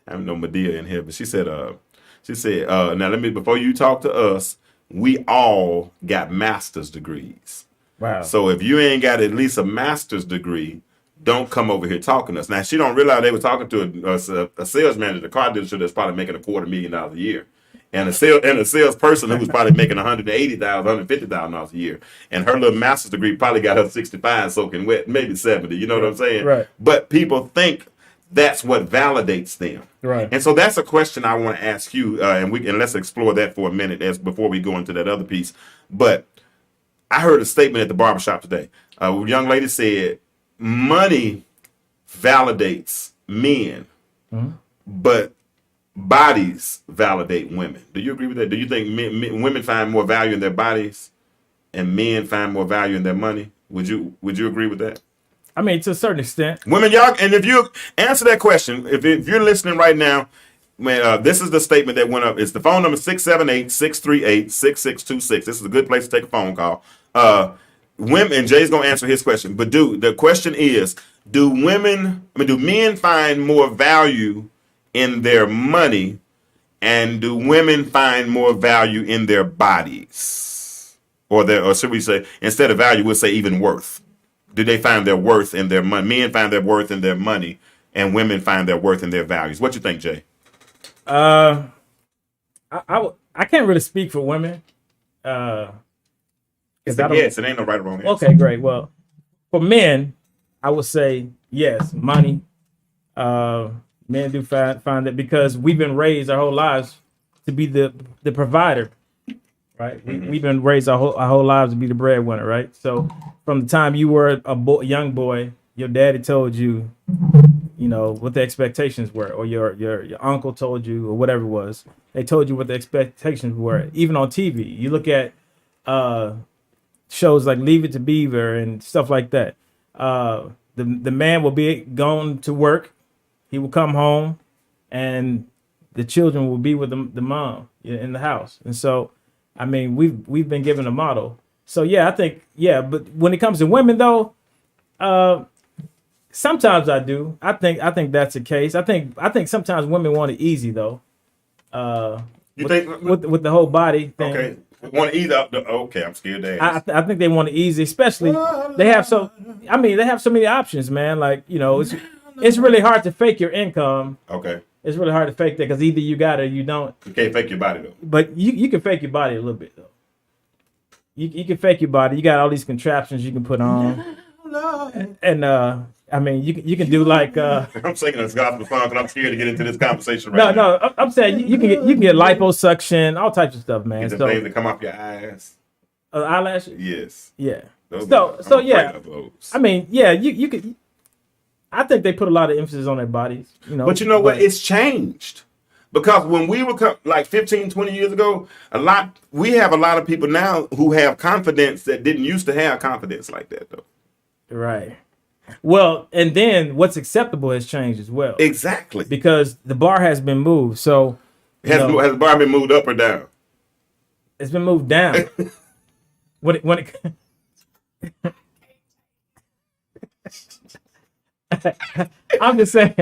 I have no Medea in here, but she said, now before you talk to us, we all got master's degrees. Wow. So if you ain't got at least a master's degree, don't come over here talking to us. Now, she don't realize they were talking to a sales manager at the car dealership that's probably making $250,000 a year. And a salesperson who was probably making $180,000, $150,000 a year. And her little master's degree probably got her 65 soaking wet, maybe 70. You know what I'm saying? Right. But people think that's what validates them. Right. And so that's a question I want to ask you, and let's explore that for a minute before we go into that other piece. But I heard a statement at the barbershop today. A young lady said, money validates men, but bodies validate women. Do you agree with that? Do you think women find more value in their bodies and men find more value in their money? Would you agree with that? I mean, to a certain extent. Women, y'all, and if you answer that question, if you're listening right now, man, this is the statement that went up. It's the phone number 678-638-6626. This is a good place to take a phone call. Women, and Jay's gonna answer his question, but the question is, do men find more value in their money, and do women find more value in their bodies, or should we say, instead of value, we'll say even worth? Do they find their worth in their money? Men find their worth in their money, and women find their worth in their values. What you think, Jay? I can't really speak for women. Yes, it ain't no right or wrong answer. Okay, great. Well, for men, I would say yes, money. Men do find that because we've been raised our whole lives to be the provider, right? We've been raised our whole lives to be the breadwinner, right? So from the time you were a young boy, your daddy told you, you know, what the expectations were, or your uncle told you, or whatever it was. They told you what the expectations were. Even on TV, you look at shows like Leave It to Beaver and stuff like that. The man will be going to work. He will come home, and the children will be with the mom in the house. And so, I mean, we've been given a model. So yeah, I think But when it comes to women, though, sometimes I do. I think that's the case. I think sometimes women want it easy, though. You think with the whole body thing? Okay. Want to eat up? Okay, I'm scared to ask. I think they want it easy, especially they have so many options, man. Like, you know, it's really hard to fake your income. Okay. It's really hard to fake that because either you got it or you don't. You can't fake your body though. But you can fake your body a little bit though. You can fake your body. You got all these contraptions you can put on, and I mean you can do like I'm singing this gospel song because I'm scared to get into this conversation right now. No, I'm saying you can get liposuction, all types of stuff, man. Get the things that come off your eyes. Eyelashes. Yes. Yeah. I'm Yeah. afraid of those. I mean, yeah, you could. I think they put a lot of emphasis on their bodies, you know. But you know what? It's changed. Because when we were like 15, 20 years ago, we have a lot of people now who have confidence that didn't used to have confidence like that, though. Right. Well, and then what's acceptable has changed as well. Exactly. Because the bar has been moved. So has the bar been moved up or down? It's been moved down. when it I'm just saying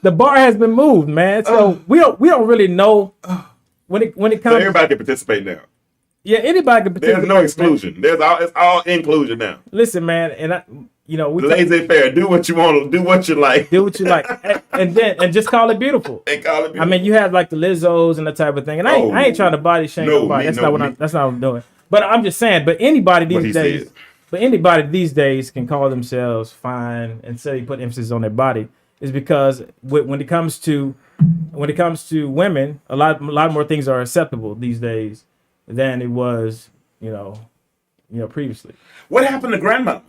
the bar has been moved, man. So we don't really know when it comes. So everybody can participate now. Yeah, anybody can participate. There's no exclusion. It's all inclusion now. Listen, man, and we laissez-faire. Do what you want to do. What you like. Do what you like, and just call it beautiful. And call it beautiful. I mean, you have like the Lizzos and that type of thing, and I ain't trying to body shame nobody. That's not what I'm doing. But I'm just saying. But anybody these days can call themselves fine and say put emphasis on their body is because when it comes to women, a lot more things are acceptable these days than it was, previously. What happened to grandma?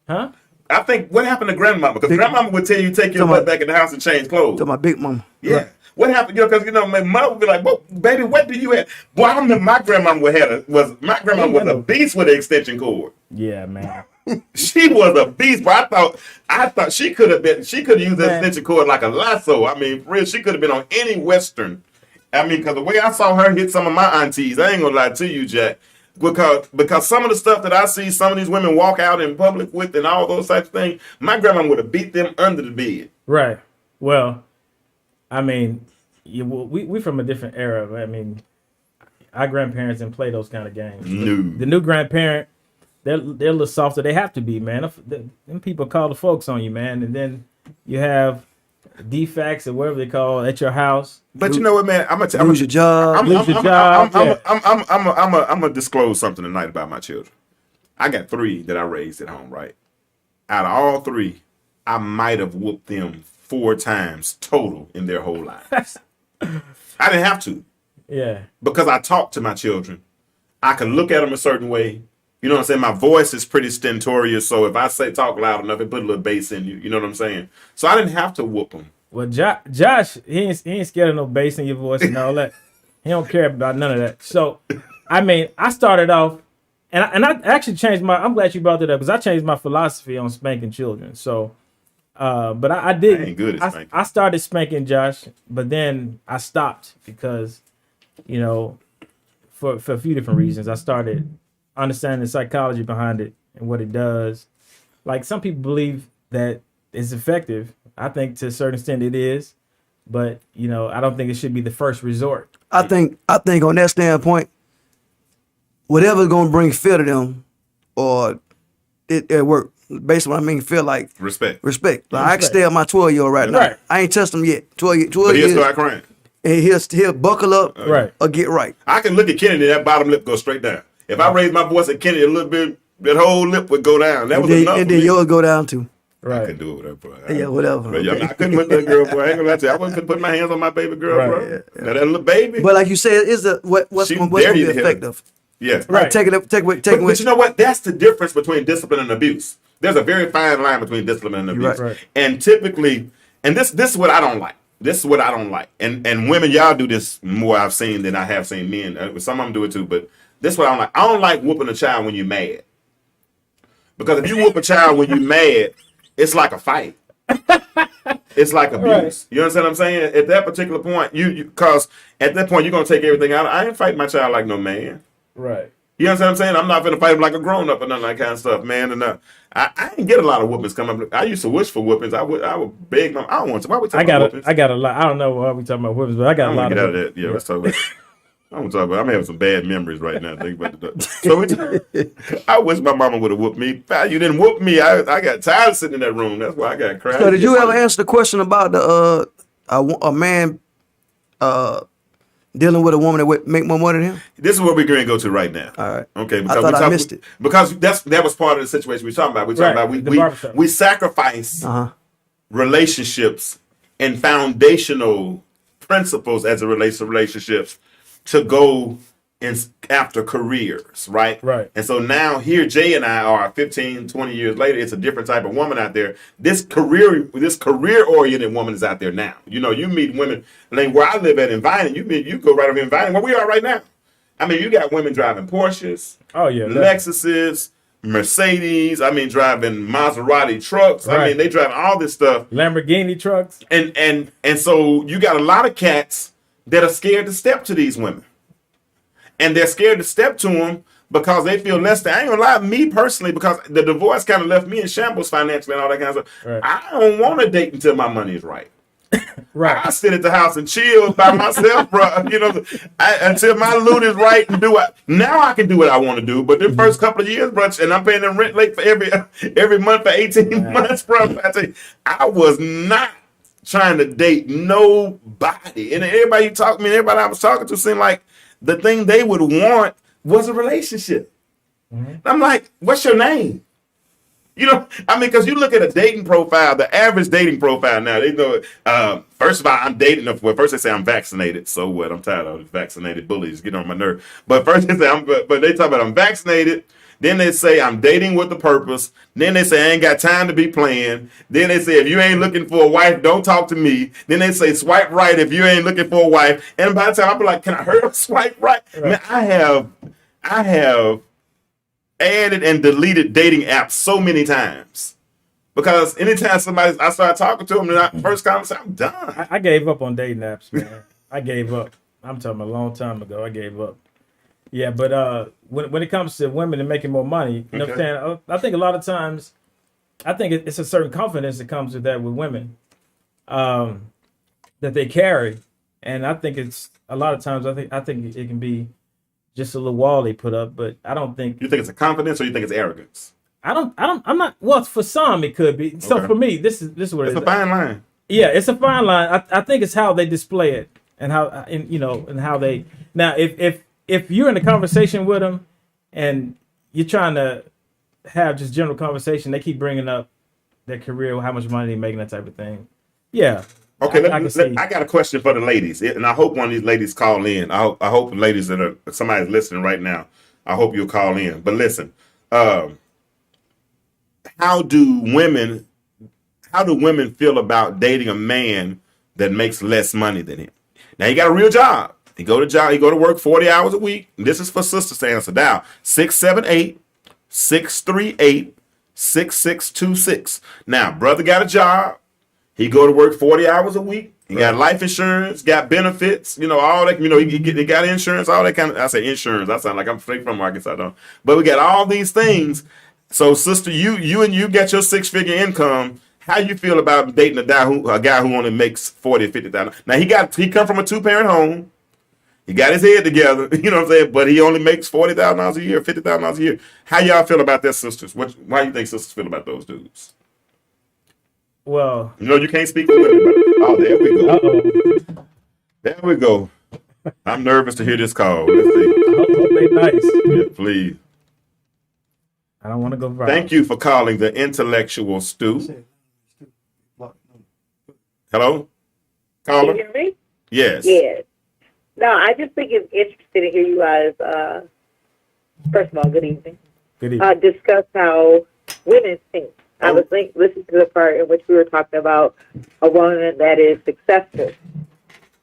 Huh? I think what happened to grandmama? Because grandmama would tell you take your butt back in the house and change clothes. To my big mama. Yeah. Right. What happened? Because my mother would be like, "Well, baby, what do you have?" Boy, I remember my grandma was a beast with an extension cord. Yeah, man. She was a beast, but I thought she could have used that extension cord like a lasso. I mean, for real, she could have been on any Western. I mean, because the way I saw her hit some of my aunties, I ain't gonna lie to you, Jack. Because some of the stuff that I see some of these women walk out in public with and all those types of things, my grandma would have beat them under the bed. Right. Well, I mean, we from a different era. I mean, our grandparents didn't play those kind of games. No. The new grandparent, they're a little softer. They have to be, man. Them people call the folks on you, man. And then you have defects or whatever they call at your house. But you know what, man? I'm gonna lose your job. I'm gonna disclose something tonight about my children. I got 3 that I raised at home, right? Out of all 3, I might have whooped them 4 times total in their whole lives. I didn't have to. Yeah. Because I talk to my children. I can look at them a certain way. You know what I'm saying? My voice is pretty stentorious, so if I talk loud enough, it put a little bass in you. You know what I'm saying? So I didn't have to whoop them. Well, Josh, he ain't scared of no bass in your voice and all that. He don't care about none of that. So, I mean, I started off, and I actually changed my. I'm glad you brought that up because I changed my philosophy on spanking children. So, but I did. I ain't good at spanking. I started spanking Josh, but then I stopped because, you know, for a few different reasons. I started understanding the psychology behind it and what it does. Like some people believe that it's effective. I think to a certain extent it is, but you know, I don't think it should be the first resort. I think on that standpoint, whatever's gonna bring fear to them, or it work. Basically, what I mean, feel like Respect. Like I can Respect. stay on my 12-year-old right now. Right. I ain't touched him yet. 12 But he'll years, start crying. and he'll buckle up Right. or get right. I can look at Kennedy, that bottom lip go straight down. If I raised my voice at Kennedy a little bit, that whole lip would go down. That was enough. And for then me. yours go down too. I Right. couldn't do it with her, bro. Yeah, whatever. But, Okay. I couldn't with that girl, boy. I ain't gonna lie to you. I wasn't put my hands on my baby girl, Right. bro. Yeah. Now that little baby. But like you said, what's She gonna be dirty to hell. effective? yeah. Right. Like take But you know what? That's the difference between discipline and abuse. There's a very fine line between discipline and abuse. Right. Right. And typically, and this is what I don't like. This is what I don't like. And women, y'all do this more I've seen than I have seen men. Some of them do it too, but this is what I don't like. I don't like whooping a child when you're mad. Because if you whoop a child when you're mad, it's like a fight. It's like abuse. Right. You understand what I'm saying? At that particular point, because at that point you're gonna take everything out. I ain't fighting my child like no man. Right. You understand what I'm saying? I'm not gonna fight him like a grown up or none of that kind of stuff, man. And I didn't get a lot of whoopings coming up. I used to wish for whoopings. I would beg them. I don't want to. Why we talking about whoopings? I got a lot. I don't know why we talking about whippings, but I got a I'm lot gonna of get out of that. Yeah, let's talk about. I don't talk about. I'm having some bad memories right now. Think about it. So I wish my mama would have whooped me. You didn't whoop me. I got tired of sitting in that room. That's why I got crazy. So did you ever answer the question about the a man dealing with a woman that would make more money than him? This is where we're going to go to right now. All right. Okay. I thought I missed it. Because that was part of the situation we're talking about. We're talking Right, the about barbershop. we sacrifice Uh-huh. relationships and foundational principles as it relates to relationships to go after careers, right? Right. And so now here Jay and I are 15, 20 years later, it's a different type of woman out there. This career oriented woman is out there now. You know, you meet women like where I live at in Vining, you go right over in Vining where we are right now. I mean, you got women driving Porsches, Oh yeah. Lexuses, Mercedes, driving Maserati trucks. I Right. mean, they drive all this stuff. Lamborghini trucks. And so you got a lot of cats that are scared to step to these women. And they're scared to step to them because they feel less than. I ain't gonna lie, me personally, because the divorce kind of left me in shambles financially and all that kind of stuff. Right. I don't want to date until my money is right. Right. I sit at the house and chill by myself, bro. You know, until my loot is right and now I can do what I want to do. But the first couple of years, bro, and I'm paying them rent late for every month for 18 months, bro. I tell you, I was not trying to date nobody. And everybody everybody I was talking to seemed like the thing they would want was a relationship. I'm like, what's your name? You know, because you look at a dating profile, the average dating profile now, they know, first of all, I'm dating them. Well, first they say I'm vaccinated. So what? I'm tired of vaccinated bullies. Get on my nerve. But first they say, but they talk about I'm vaccinated. Then they say I'm dating with a purpose. Then they say I ain't got time to be playing. Then they say if you ain't looking for a wife, don't talk to me. Then they say swipe right if you ain't looking for a wife. And by the time I'll be like, can I hurry up, swipe right? Man, I have added and deleted dating apps so many times because anytime I start talking to them, and first conversation, I'm done. I gave up on dating apps, man. I gave up. I'm talking a long time ago. I gave up. Yeah, but when it comes to women and making more money, you know what I'm saying? I think a lot of times, I think it's a certain confidence that comes with that with women that they carry, and I think it's a lot of times. I think it can be just a little wall they put up, but I don't think. You think it's a confidence or you think it's arrogance? I'm not. Well, for some it could be. So for me, this is what It's it is. a fine line. Yeah, it's a fine line. I think it's how they display it and how and how they. Now, if you're in a conversation with them and you're trying to have just general conversation, they keep bringing up their career, how much money they're making, that type of thing. Yeah. Okay, I got a question for the ladies, and I hope one of these ladies call in. I hope ladies somebody's listening right now. I hope you'll call in. But listen, how do women feel about dating a man that makes less money than him? Now he got a real job. He go to job. He go to work 40 hours a week. And this is for sisters to answer. Now 678-638-6626. Now brother got a job. He go to work 40 hours a week. He got life insurance, got benefits, all that. He got insurance, all that kind of. I say insurance. I sound like I'm straight from Arkansas, don't. But we got all these things. So, sister, you got your 6-figure income. How you feel about dating a guy who only makes 40 or 50,000? Now he come from a 2-parent home. He got his head together. You know what I'm saying? But he only makes $40,000 a year, $50,000 a year. How y'all feel about that, sisters? Why do you think sisters feel about those dudes? Well, you can't speak for women, but there we go. uh-oh. There we go. I'm nervous to hear this call. Let's see. I hope they nice. Yeah, please. I don't want to go viral. Thank you for calling the intellectual Stu. Hello? Caller? Can you hear me? Yes. Yes. No, I just think it's interesting to hear you guys, first of all, good evening, Good evening. discuss how women think. I was listening to the part in which we were talking about a woman that is successful.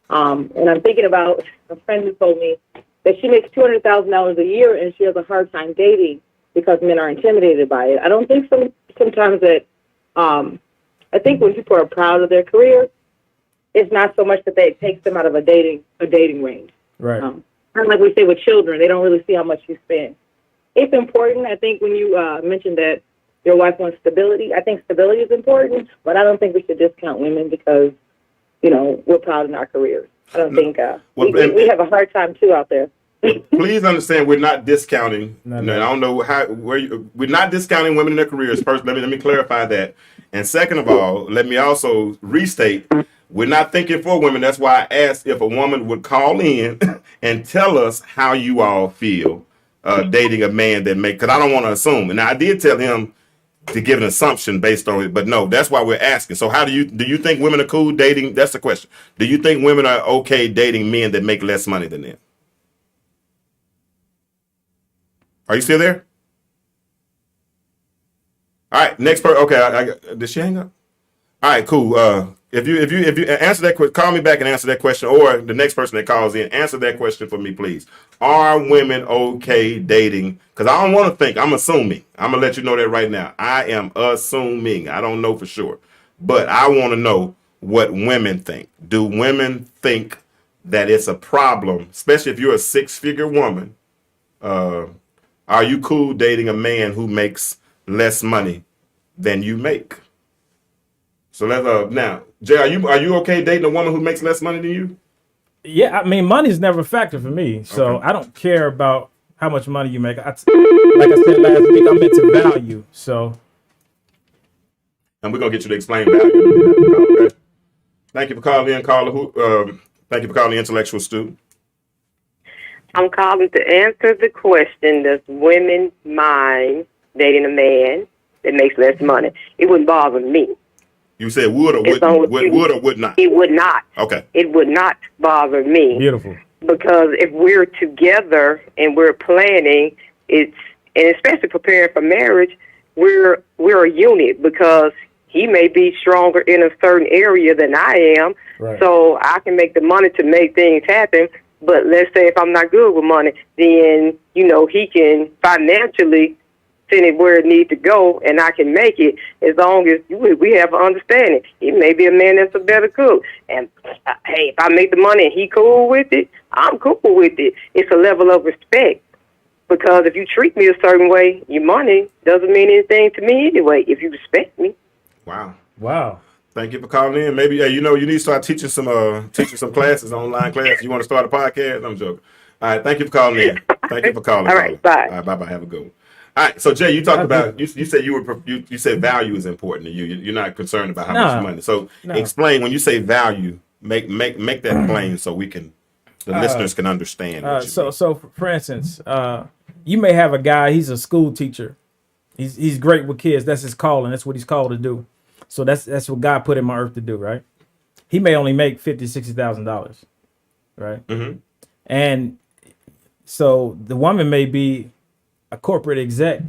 And I'm thinking about a friend who told me that she makes $200,000 a year and she has a hard time dating because men are intimidated by it. I don't think sometimes that, I think when people are proud of their career, it's not so much that it takes them out of a dating range. Right. Kind of like we say with children, they don't really see how much you spend. It's important. I think when you mentioned that your wife wants stability, I think stability is important, but I don't think we should discount women because, we're proud in our careers. I don't think we have a hard time too out there. Please understand, we're not discounting. No. I don't know we're not discounting women in their careers. First, let me clarify that. And second of all, let me also restate, we're not thinking for women. That's why I asked if a woman would call in and tell us how you all feel dating a man that because I don't want to assume. And I did tell him to give an assumption based on it, but no, that's why we're asking. So do you think women are cool dating? That's the question. Do you think women are okay dating men that make less money than them? Are you still there? All right, next person. Okay, did she hang up? All right, cool. If you answer that question, call me back and answer that question, or the next person that calls in, answer that question for me, please. Are women okay dating? Because I don't want to think. I'm assuming. I'm gonna let you know that right now. I am assuming. I don't know for sure, but I want to know what women think. Do women think that it's a problem, especially if you're a 6-figure woman? Are you cool dating a man who makes less money than you make? So let's now, Jay, are you okay dating a woman who makes less money than you? Yeah, I mean, money's never a factor for me, so okay. I don't care about how much money you make. Like I said last week, I'm into value, so. And we're gonna get you to explain value. Okay. Thank you for calling in, caller. Thank you for calling the intellectual Stu. I'm calling to answer the question, does women mind dating a man that makes less money? It wouldn't bother me. You said would or would not? It would not. Okay. It would not bother me. Beautiful. Because if we're together and we're planning, and especially preparing for marriage, we're a unit because he may be stronger in a certain area than I am. Right. So I can make the money to make things happen. But let's say if I'm not good with money, then, he can financially send it where it needs to go, and I can make it as long as we have an understanding. He may be a man that's a better cook. And, hey, if I make the money and he cool with it, I'm cool with it. It's a level of respect. Because if you treat me a certain way, your money doesn't mean anything to me anyway, if you respect me. Wow. Thank you for calling in. Maybe you need to start teaching some classes, online classes. You want to start a podcast? I'm joking. All right, thank you for calling in. Thank you for calling. All right, bye. All right, bye. Have a good one. All right, so Jay, you talked about you said you said value is important to you. You're not concerned about how much money. So explain when you say value. Make that plain so we can the listeners can understand. So for instance, you may have a guy. He's a school teacher. He's great with kids. That's his calling. That's what he's called to do. So that's what God put in my earth to do, right? He may only make $50,000-$60,000, right? Mm-hmm. And so the woman may be a corporate exec,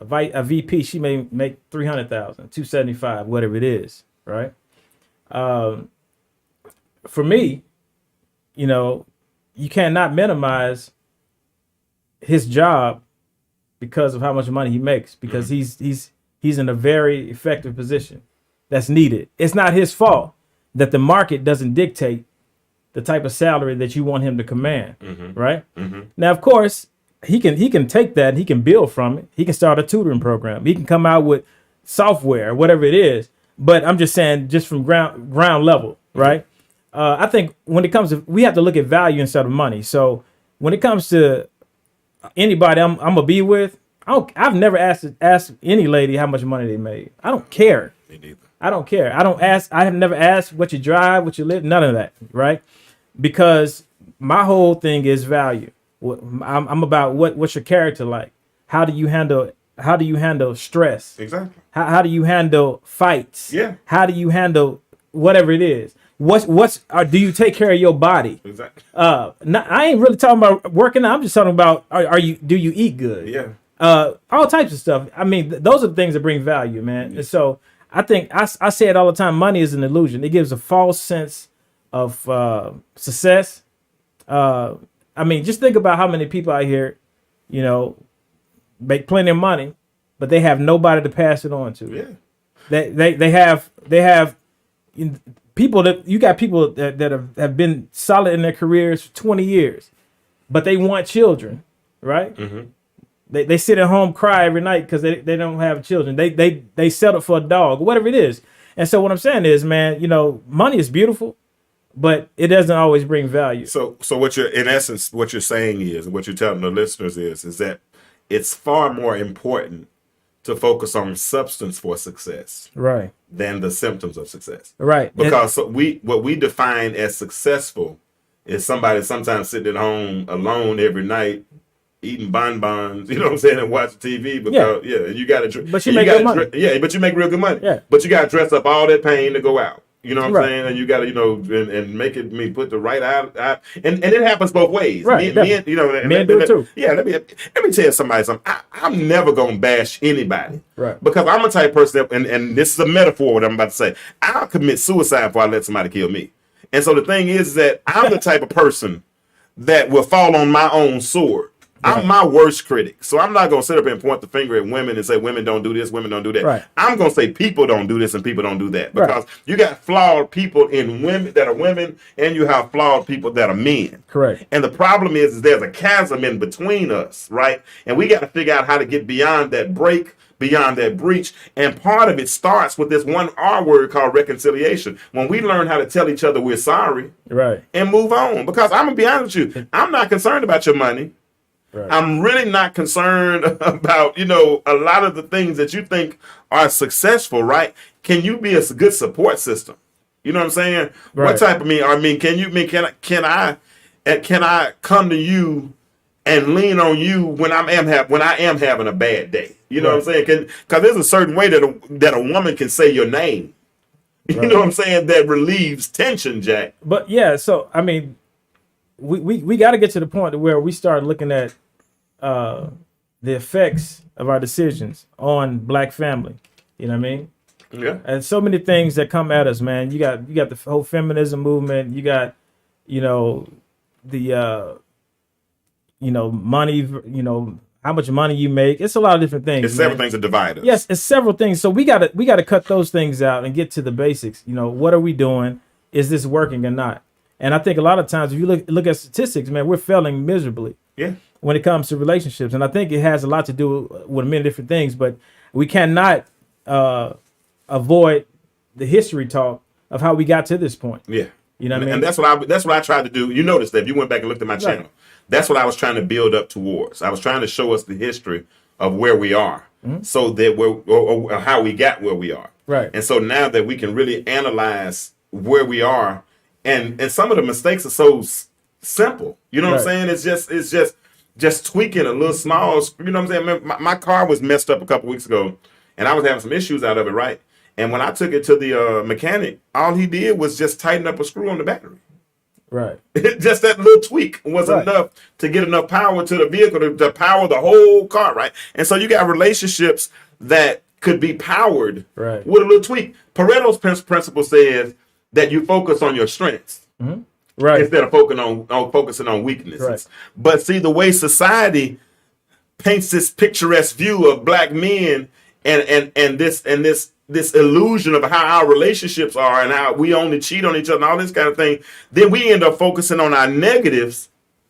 a VP. She may make $300,000, $275,000, whatever it is, right? For me, you cannot minimize his job because of how much money he makes, because he's in a very effective position that's needed. It's not his fault that the market doesn't dictate the type of salary that you want him to command, right? Now, of course, he can take that and he can build from it. He can start a tutoring program. He can come out with software, whatever it is. But I'm just saying, just from ground level, right? I think when it comes to, we have to look at value instead of money. So when it comes to anybody I'm gonna be with, I've never asked any lady how much money they made. I don't care. Me neither. I don't care. I have never asked what you drive, what you live, none of that, right? Because my whole thing is value. I'm about what's your character like? How do you handle stress? Exactly. How do you handle fights? Yeah. How do you handle whatever it is? Do you take care of your body? Exactly. I ain't really talking about working out. I'm just talking about do you eat good? Yeah. All types of stuff. I mean, those are the things that bring value, man. Yeah. And so I think I say it all the time. Money is an illusion. It gives a false sense of success. I mean, just think about how many people out here, make plenty of money, but they have nobody to pass it on to. Yeah. They have people that have been solid in their careers for 20 years, but they want children, right? Mm-hmm. They sit at home, cry every night because they don't have children. They settle for a dog, whatever it is. And so what I'm saying is, man, money is beautiful, but it doesn't always bring value. So what you're saying is, and what you're telling the listeners is that it's far more important to focus on substance for success, Right. than the symptoms of success. Right. Because what we define as successful is somebody sometimes sitting at home alone every night, eating bonbons, you know what I'm saying, and watching TV because you got to. But you make good money. But you make real good money. Yeah. But you got to dress up all that pain to go out. You know what I'm Right. saying? And you got to, and make it put the right out, and it happens both ways. Right, Men do it too. Yeah. Let me tell you somebody something. I'm never gonna bash anybody. Right. Because I'm a type of person that, and this is a metaphor what I'm about to say. I'll commit suicide before I let somebody kill me. And so the thing is that I'm the type of person that will fall on my own sword. Right. I'm my worst critic. So I'm not going to sit up and point the finger at women and say women don't do this, women don't do that. Right. I'm going to say people don't do this and people don't do that. Because Right. you got flawed people in women that are women and you have flawed people that are men. Correct. And the problem is there's a chasm in between us, right? And we got to figure out how to get beyond that break, beyond that breach. And part of it starts with this one R word called reconciliation. When we learn how to tell each other we're sorry Right. and move on. Because I'm going to be honest with you, I'm not concerned about your money. Right. I'm really not concerned about, a lot of the things that you think are successful, right? Can you be a good support system? You know what I'm saying? Right. What type of can I come to you and lean on you when I am having a bad day? You know what I'm saying? Because there's a certain way that a woman can say your name. You know what I'm saying? That relieves tension, Jack. But yeah, so I mean, we got to get to the point where we start looking at the effects of our decisions on Black family. You know what I mean? Yeah. And so many things that come at us, man. You got the whole feminism movement. You got, the money. How much money you make. It's a lot of different things. It's several things that divide us. Yes, it's several things. So we gotta cut those things out and get to the basics. What are we doing? Is this working or not? And I think a lot of times, if you look at statistics, man, we're failing miserably. Yeah. When it comes to relationships, and I think it has a lot to do with many different things. But we cannot avoid the history talk of how we got to this point. Yeah. You know what I mean? And that's what I tried to do. You noticed that if you went back and looked at my channel. That's what I was trying to build up towards. I was trying to show us the history of where we are, so that or how we got where we are. Right. And so now that we can really analyze where we are, and some of the mistakes are so simple. You know what I'm saying? It's just tweaking a little small. You know what I'm saying? My car was messed up a couple weeks ago, and I was having some issues out of it, right? And when I took it to the mechanic, all he did was just tighten up a screw on the battery. Right. Just that little tweak was enough to get enough power to the vehicle to power the whole car, right? And so you got relationships that could be powered with a little tweak. Pareto's principle says that you focus on your strengths Right. instead of focusing on weaknesses. Right. But see, the way society paints this picturesque view of black men and this illusion of how our relationships are and how we only cheat on each other and all this kind of thing, then we end up focusing on our negatives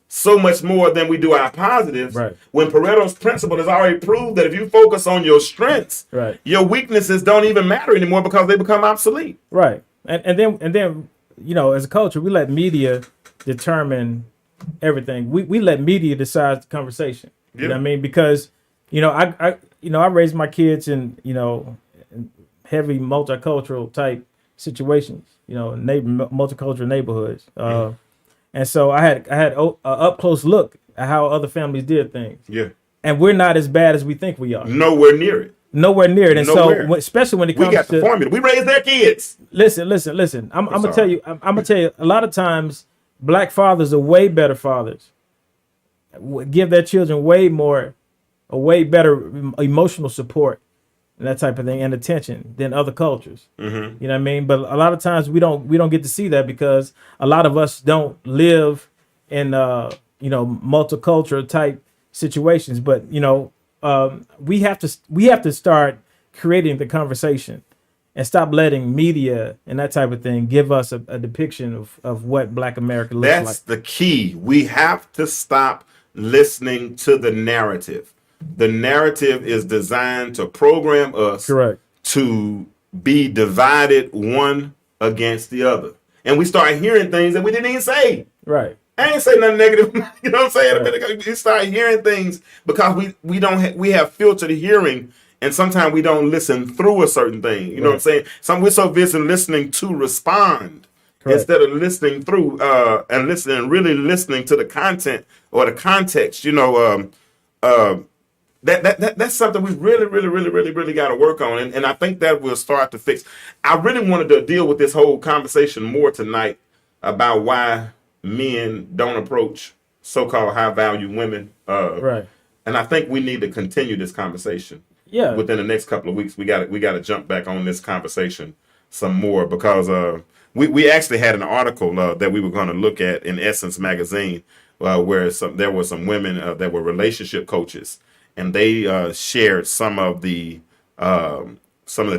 so much more than we do our positives. Right. When Pareto's principle has already proved that if you focus on your strengths, Right. your weaknesses don't even matter anymore because they become obsolete. Right. And then as a culture, we let media determine everything. We let media decide the conversation. You know what I mean? Because I raised my kids in in heavy multicultural type situations. Multicultural neighborhoods. And so I had a up close look at how other families did things. Yeah. And we're not as bad as we think we are. Nowhere near it. Nowhere near it. And Nowhere. so, especially when it comes We got to the formula. We raised their kids. listen. I'm gonna tell you. I'm gonna tell you. A lot of times, black fathers are way better fathers. Give their children way better emotional support and that type of thing and attention than other cultures. Mm-hmm. You know what I mean? But a lot of times we don't get to see that because a lot of us don't live in multicultural type situations. But we have to start creating the conversation and stop letting media and that type of thing give us a depiction of what Black America looks like. That's the key. We have to stop listening to the narrative. The narrative is designed to program us Correct. to be divided one against the other. And we start hearing things that we didn't even say. Right. I ain't say nothing negative. You know what I'm saying? Right. We start hearing things because we have filtered hearing, and sometimes we don't listen through a certain thing. You know what I'm saying? We're so busy listening to respond. Correct. Instead of listening through and really listening to the content or the context. That's something we really got to work on, and I think that will start to fix. I really wanted to deal with this whole conversation more tonight about why men don't approach so-called high-value women. Right. And I think we need to continue this conversation. Yeah. Within the next couple of weeks, we got to jump back on this conversation some more because we actually had an article that we were going to look at in Essence magazine where there were some women that were relationship coaches. And they shared some of the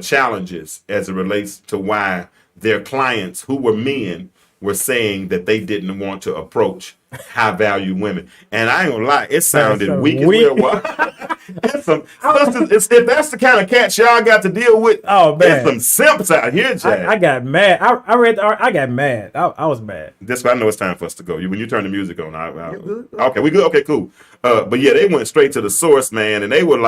challenges as it relates to why their clients, who were men, were saying that they didn't want to approach high value women. And I ain't gonna lie, it sounded weak as well. If that's the kind of cats y'all got to deal with, there's some simps out here, Jack. I got mad. I read the art. I got mad. I was mad. I know it's time for us to go. When you turn the music on, okay, we good. Okay, cool. But yeah, they went straight to the source, man, and they were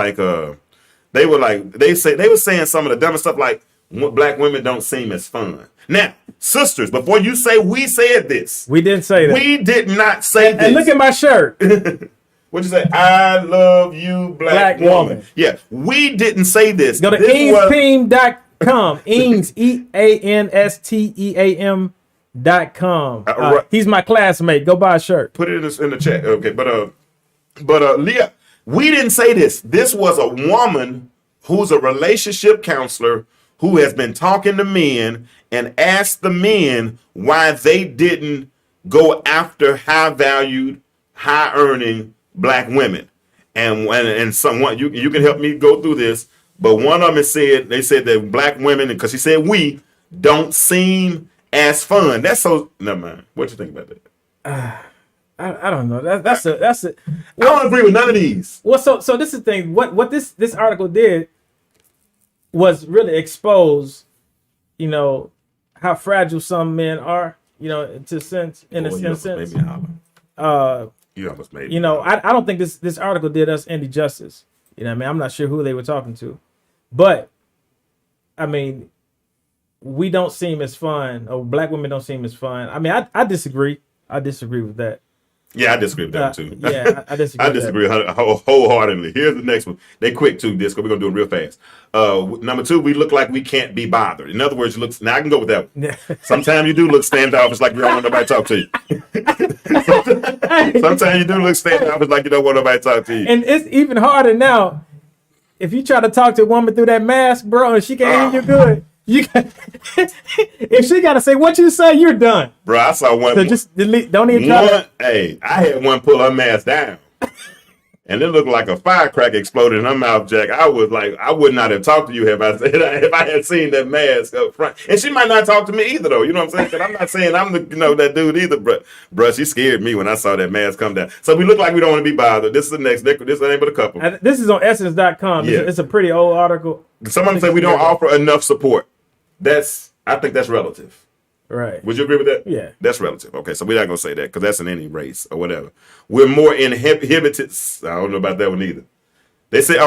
saying some of the dumbest stuff like black women don't seem as fun. Now, sisters, before you say we said this, we didn't say that. We did not say this. And look at my shirt. What'd you say? I love you, black woman. Yeah, we didn't say this. Go to EansTeam.com. Eanes, EANSTEAM.com. He's my classmate. Go buy a shirt. Put it in the chat. Okay, but Leah, we didn't say this. This was a woman who's a relationship counselor who has been talking to men and asked the men why they didn't go after high-valued, high-earning black women. And someone you can help me go through this, but one of them said that black women, because she said we don't seem as fun. That's so never mind. What you think about that? I don't know. That's a. I don't agree with none of these. Well, so this is the thing. What this article did was really expose, how fragile some men are. In a sense. You almost made me holler. I don't think this article did us any justice. I'm not sure who they were talking to, but we don't seem as fun, or black women don't seem as fun. I disagree. I disagree with that. Yeah, I disagree with that too. Yeah, I disagree. I disagree wholeheartedly. Here's the next one. They quick too, Disco. We're gonna do it real fast. Number 2, we look like we can't be bothered. In other words, now I can go with that one. Sometimes you do look standoffish, like you don't want nobody to talk to you. Sometimes you do look standoffish, like you don't want nobody to talk to you. And it's even harder now. If you try to talk to a woman through that mask, bro, and she can't hear you good, You if she got to say what you say, you're done. Bro, I saw one. So just delete. Don't even try to. Hey, I had one pull her mask down. And it looked like a firecracker exploded in her mouth, Jack. I was like, I would not have talked to you if I had seen that mask up front. And she might not talk to me either, though. You know what I'm saying? Because I'm not saying I'm that dude either. But, bro, she scared me when I saw that mask come down. So we look like we don't want to be bothered. This is the next. This is the name of the couple. This is on Essence.com. Yeah. It's a pretty old article. Someone say we don't offer enough support. I think that's relative. Right. Would you agree with that? Yeah. That's relative. Okay, so we're not going to say that because that's in any race or whatever. We're more inhibited. I don't know about that one either. They say,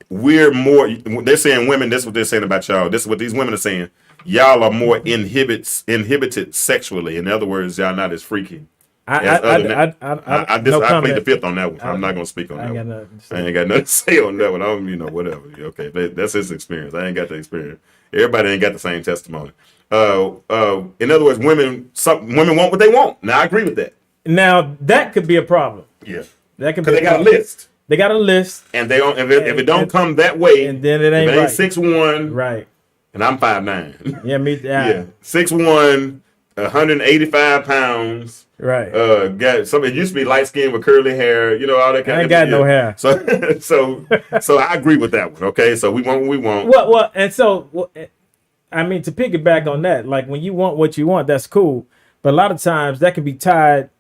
we're more, they're saying women, this is what they're saying about y'all. This is what these women are saying. Y'all are more inhibited sexually. In other words, y'all not as freaky. I plead the fifth on that one. I'm not going to speak on that one. I ain't got nothing to say on that one. I don't, whatever. Okay, that's his experience. I ain't got the experience. Everybody ain't got the same testimony. In other words, women want what they want. Now I agree with that. Now that could be a problem. Yeah, that could be. Because they got a list. They got a list, and they don't. If it don't come that way, and then it ain't right. 6'1", right? And I'm 5'9". Yeah, me. Yeah, 6'1", 185 pounds. Right. Got some. It used to be light skin with curly hair. You know all that kind. I ain't got no hair. So I agree with that one. Okay, so we want what we want. Well, and so. I mean, to piggyback on that, like when you want what you want, that's cool. But a lot of times that can be tied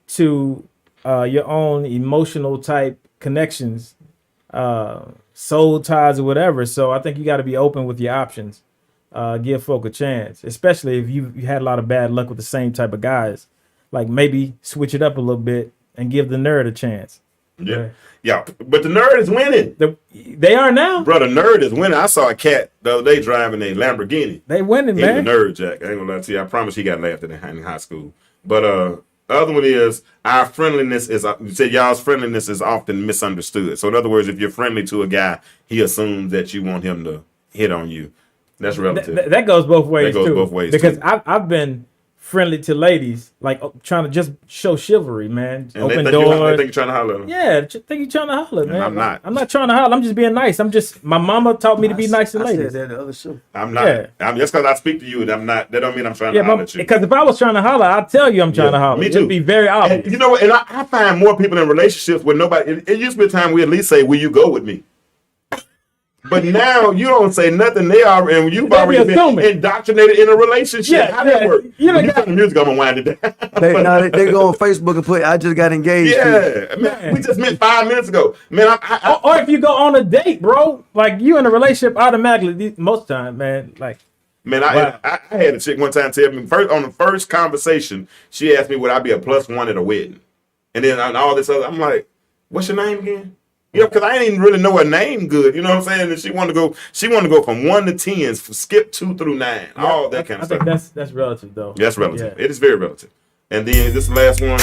to your own emotional type connections, soul ties or whatever. So I think you got to be open with your options. Give folk a chance, especially if you had a lot of bad luck with the same type of guys. Like maybe switch it up a little bit and give the nerd a chance. Yeah. Right? Yeah, but the nerd is winning. They are now. Bro, the nerd is winning. I saw a cat the other day driving a Lamborghini. They winning, man. The nerd, Jack. I ain't gonna lie to you. I promise he got laughed at in high school. But the other one is our friendliness is, you said y'all's friendliness is often misunderstood. So in other words, if you're friendly to a guy, he assumes that you want him to hit on you. That's relative. That goes both ways, too. That goes both ways, because too. I've been friendly to ladies, like trying to just show chivalry, man. And open they doors. think you're trying to holler at them. Yeah, think you're trying to holler, man. I'm not. I'm not trying to holler. I'm just being nice. My mama taught me to be nice to ladies. I said that the other show. I'm not. Yeah. Just because I speak to you, and I'm not. That don't mean I'm trying to holler at you. Because if I was trying to holler, I'd tell you I'm trying to holler. Me too. It'd be very obvious. And you know what? And I find more people in relationships where nobody. It used to be a time we at least say, "Will you go with me?" But now you don't say nothing. And you've already been indoctrinated in a relationship. Yeah, how that work? You when you put the music, I'm gonna wind it down. They go on Facebook and put, "I just got engaged." Yeah, man, we just met 5 minutes ago, man. Or if you go on a date, bro, like you in a relationship automatically. Most time, man, like. Man, I had a chick one time tell me on the first conversation, she asked me would I be a +1 at a wedding, and then all this other. I'm like, "What's your name again?" You know, because I didn't even really know her name good. You know what I'm saying? And she wanted to go from 1 to 10, skip 2 through 9, all that kind of stuff. I think that's relative, though. That's relative. Yeah. It is very relative. And then this last one,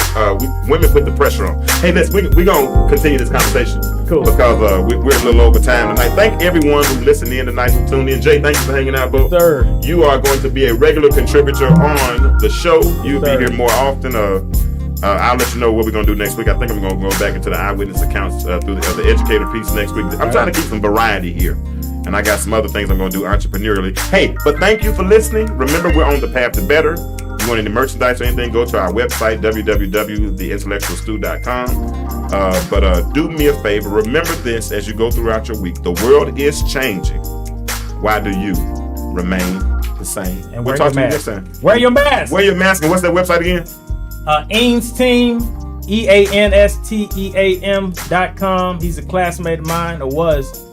women put the pressure on. Hey, we're gonna continue this conversation. Cool. Because we're a little over time tonight. Thank everyone who listened in tonight, who tuned in. Jay, thank you for hanging out, bro. Sir. You are going to be a regular contributor on the show. You'll be here more often. I'll let you know what we're going to do next week. I think I'm going to go back into the eyewitness accounts through the educator piece next week. I'm trying to keep some variety here. And I got some other things I'm going to do entrepreneurially. Hey, but thank you for listening. Remember, we're on the path to better. If you want any merchandise or anything, go to our website, www.theintellectualstew.com. But do me a favor. Remember this as you go throughout your week. The world is changing. Why do you remain the same? And we'll talk to you next time. Wear your mask. Wear your mask. And what's that website again? Ains Team, EANSTEAM.com. He's a classmate of mine, or was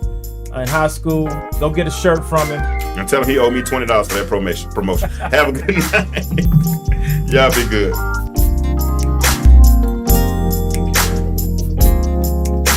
in high school. Go get a shirt from him. And tell him he owed me $20 for that promotion. Have a good night. Y'all be good.